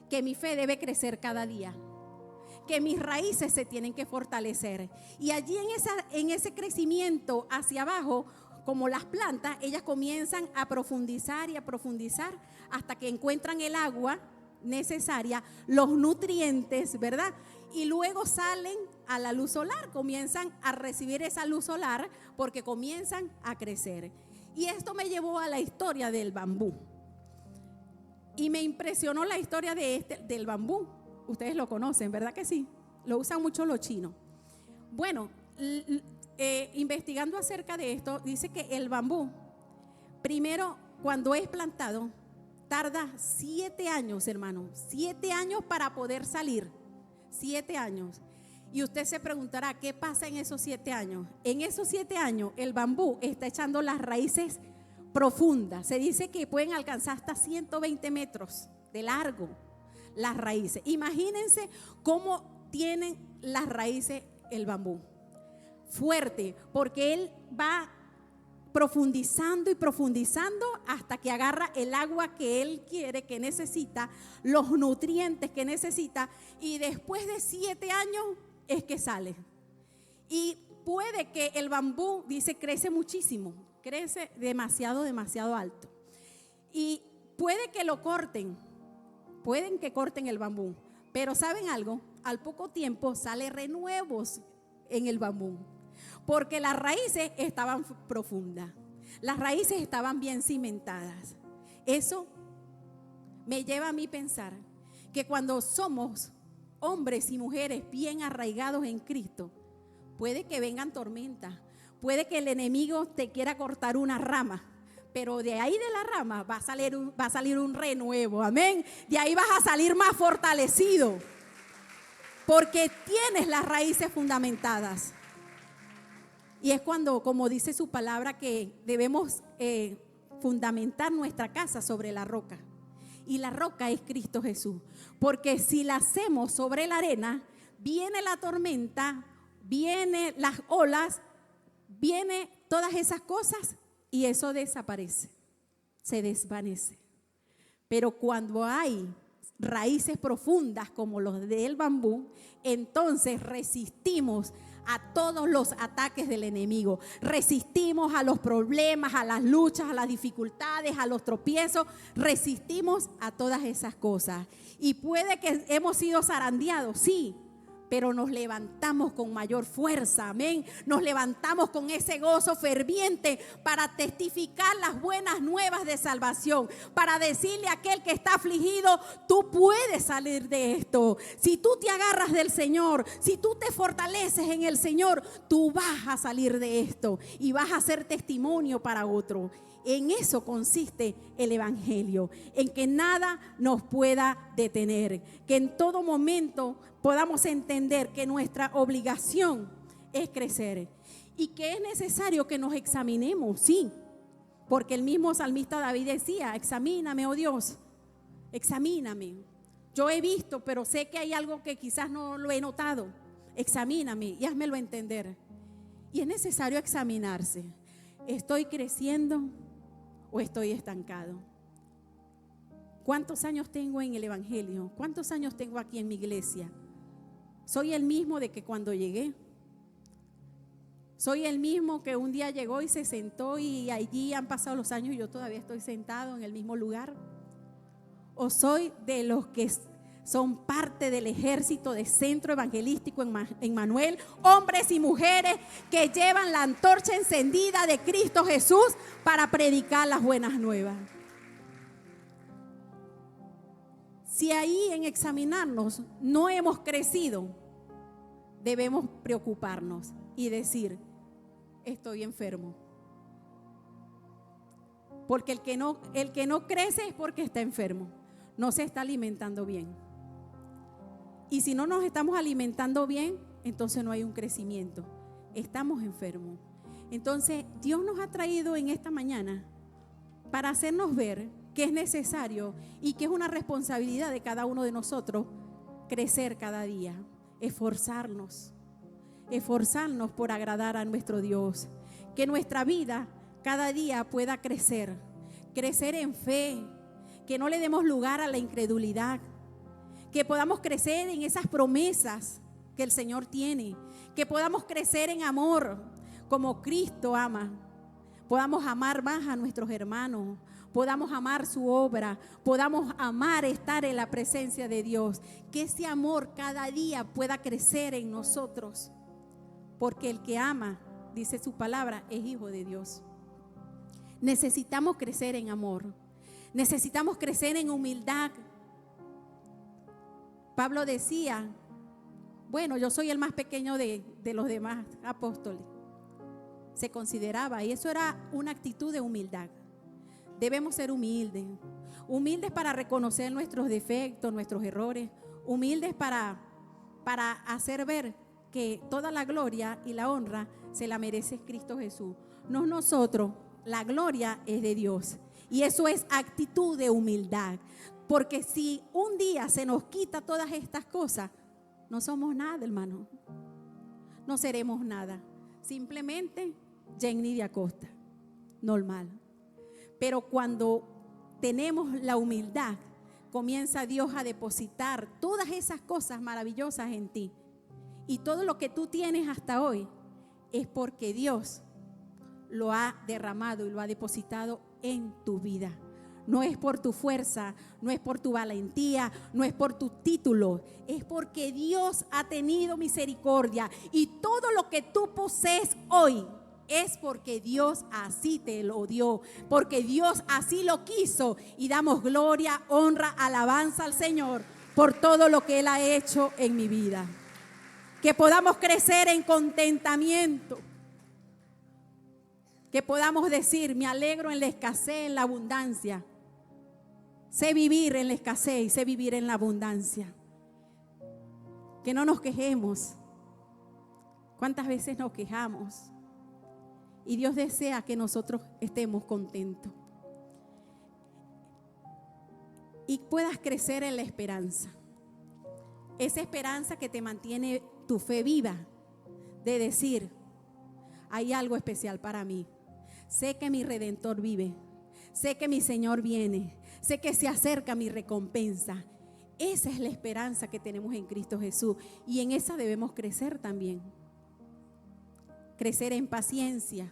que mi fe debe crecer cada día, que mis raíces se tienen que fortalecer. Y allí en ese crecimiento hacia abajo, como las plantas, ellas comienzan a profundizar y a profundizar hasta que encuentran el agua necesaria, los nutrientes, ¿verdad? Y luego salen a la luz solar, comienzan a recibir esa luz solar porque comienzan a crecer. Y esto me llevó a la historia del bambú. Y me impresionó la historia del bambú. Ustedes lo conocen, ¿verdad que sí? Lo usan mucho los chinos. Bueno, investigando acerca de esto, dice que el bambú, primero, cuando es plantado, tarda 7 años, hermano. 7 años para poder salir. 7 años. Y usted se preguntará, ¿qué pasa en esos 7 años? En esos 7 años, el bambú está echando las raíces profundas. Se dice que pueden alcanzar hasta 120 metros de largo las raíces. Imagínense cómo tienen las raíces el bambú. Fuerte, porque él va profundizando y profundizando hasta que agarra el agua que él quiere, que necesita, los nutrientes que necesita, y después de 7 años es que sale. Y puede que el bambú, dice, crece muchísimo, crece demasiado alto. Y puede que lo corten, pueden que corten el bambú, pero ¿saben algo? Al poco tiempo sale renuevos en el bambú, porque las raíces estaban profundas, las raíces estaban bien cimentadas. Eso me lleva a mí pensar que cuando somos hombres y mujeres bien arraigados en Cristo, puede que vengan tormentas, puede que el enemigo te quiera cortar una rama, pero de ahí de la rama va a salir un renuevo, amén. De ahí vas a salir más fortalecido, porque tienes las raíces fundamentadas. Y es cuando, como dice su palabra, que debemos fundamentar nuestra casa sobre la roca. Y la roca es Cristo Jesús. Porque si la hacemos sobre la arena, viene la tormenta, vienen las olas, vienen todas esas cosas y eso desaparece, se desvanece. Pero cuando hay raíces profundas como los del bambú, entonces resistimos a todos los ataques del enemigo, resistimos a los problemas, a las luchas, a las dificultades, a los tropiezos, resistimos a todas esas cosas. Y puede que hemos sido zarandeados, sí, pero nos levantamos con mayor fuerza, amén. Nos levantamos con ese gozo ferviente para testificar las buenas nuevas de salvación, para decirle a aquel que está afligido, tú puedes salir de esto. Si tú te agarras del Señor, si tú te fortaleces en el Señor, tú vas a salir de esto y vas a ser testimonio para otro. En eso consiste el evangelio, en que nada nos pueda detener, que en todo momento podamos entender que nuestra obligación es crecer y que es necesario que nos examinemos, sí, porque el mismo salmista David decía, examíname, oh Dios, examíname. Yo he visto, pero sé que hay algo que quizás no lo he notado. Examíname y házmelo entender. Y es necesario examinarse. ¿Estoy creciendo o estoy estancado? ¿Cuántos años tengo en el evangelio? ¿Cuántos años tengo aquí en mi iglesia? ¿Soy el mismo de que cuando llegué? ¿Soy el mismo que un día llegó y se sentó y allí han pasado los años y yo todavía estoy sentado en el mismo lugar? ¿O soy de los que son parte del ejército de Centro Evangelístico en Manuel, hombres y mujeres que llevan la antorcha encendida de Cristo Jesús para predicar las buenas nuevas? Si ahí en examinarnos no hemos crecido, debemos preocuparnos y decir, estoy enfermo. Porque el que no crece es porque está enfermo, no se está alimentando bien. Y si no nos estamos alimentando bien, entonces no hay un crecimiento, estamos enfermos. Entonces Dios nos ha traído en esta mañana para hacernos ver que es necesario y que es una responsabilidad de cada uno de nosotros crecer cada día, esforzarnos por agradar a nuestro Dios. Que nuestra vida cada día pueda crecer en fe, que no le demos lugar a la incredulidad, que podamos crecer en esas promesas que el Señor tiene, que podamos crecer en amor como Cristo ama, podamos amar más a nuestros hermanos, podamos amar su obra, podamos amar estar en la presencia de Dios, que ese amor cada día pueda crecer en nosotros, porque el que ama, dice su palabra, es hijo de Dios. Necesitamos crecer en amor, necesitamos crecer en humildad. Pablo decía, bueno, yo soy el más pequeño de los demás apóstoles. Se consideraba, y eso era una actitud de humildad. Debemos ser humildes para reconocer nuestros defectos, nuestros errores, humildes para hacer ver que toda la gloria y la honra se la merece Cristo Jesús. No nosotros, la gloria es de Dios. Y eso es actitud de humildad. Porque si un día se nos quita todas estas cosas, no somos nada, hermano. No seremos nada. Simplemente Jenny de Acosta, normal. Pero cuando tenemos la humildad, comienza Dios a depositar todas esas cosas maravillosas en ti. Y todo lo que tú tienes hasta hoy es porque Dios lo ha derramado y lo ha depositado en tu vida. No es por tu fuerza, no es por tu valentía, no es por tu título, es porque Dios ha tenido misericordia. Y todo lo que tú posees hoy es porque Dios así te lo dio, porque Dios así lo quiso. Y damos gloria, honra, alabanza al Señor por todo lo que Él ha hecho en mi vida. Que podamos crecer en contentamiento. Que podamos decir, me alegro en la escasez, en la abundancia. Sé vivir en la escasez y sé vivir en la abundancia. Que no nos quejemos. ¿Cuántas veces nos quejamos? Y Dios desea que nosotros estemos contentos. Y puedas crecer en la esperanza. Esa esperanza que te mantiene tu fe viva. De decir, hay algo especial para mí. Sé que mi Redentor vive. Sé que mi Señor viene. Sé que se acerca mi recompensa. Esa es la esperanza que tenemos en Cristo Jesús. Y en esa debemos crecer también. Crecer en paciencia.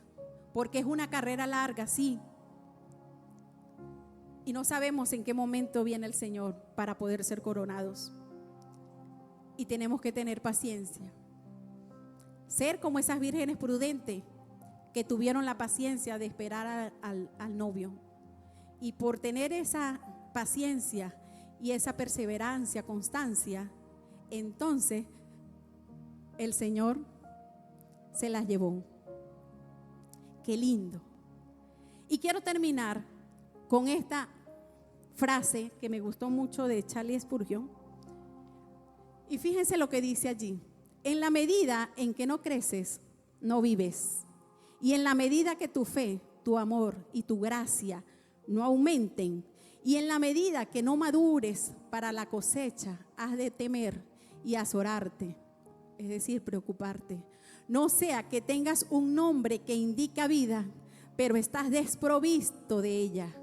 Porque es una carrera larga, sí. Y no sabemos en qué momento viene el Señor para poder ser coronados. Y tenemos que tener paciencia. Ser como esas vírgenes prudentes que tuvieron la paciencia de esperar al novio. Y por tener esa paciencia y esa perseverancia, constancia, entonces el Señor se las llevó. Qué lindo. Y quiero terminar con esta frase que me gustó mucho de Charles Spurgeon. Y fíjense lo que dice allí. En la medida en que no creces, no vives. Y en la medida que tu fe, tu amor y tu gracia no aumenten, y en la medida que no madures para la cosecha, has de temer y azorarte, es decir, preocuparte. No sea que tengas un nombre que indica vida, pero estás desprovisto de ella.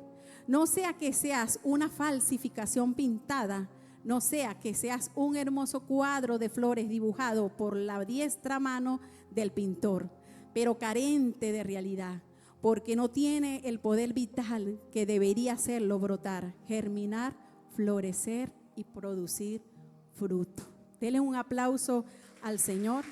No sea que seas una falsificación pintada, no sea que seas un hermoso cuadro de flores dibujado por la diestra mano del pintor, pero carente de realidad, porque no tiene el poder vital que debería hacerlo brotar, germinar, florecer y producir fruto. Denle un aplauso al Señor.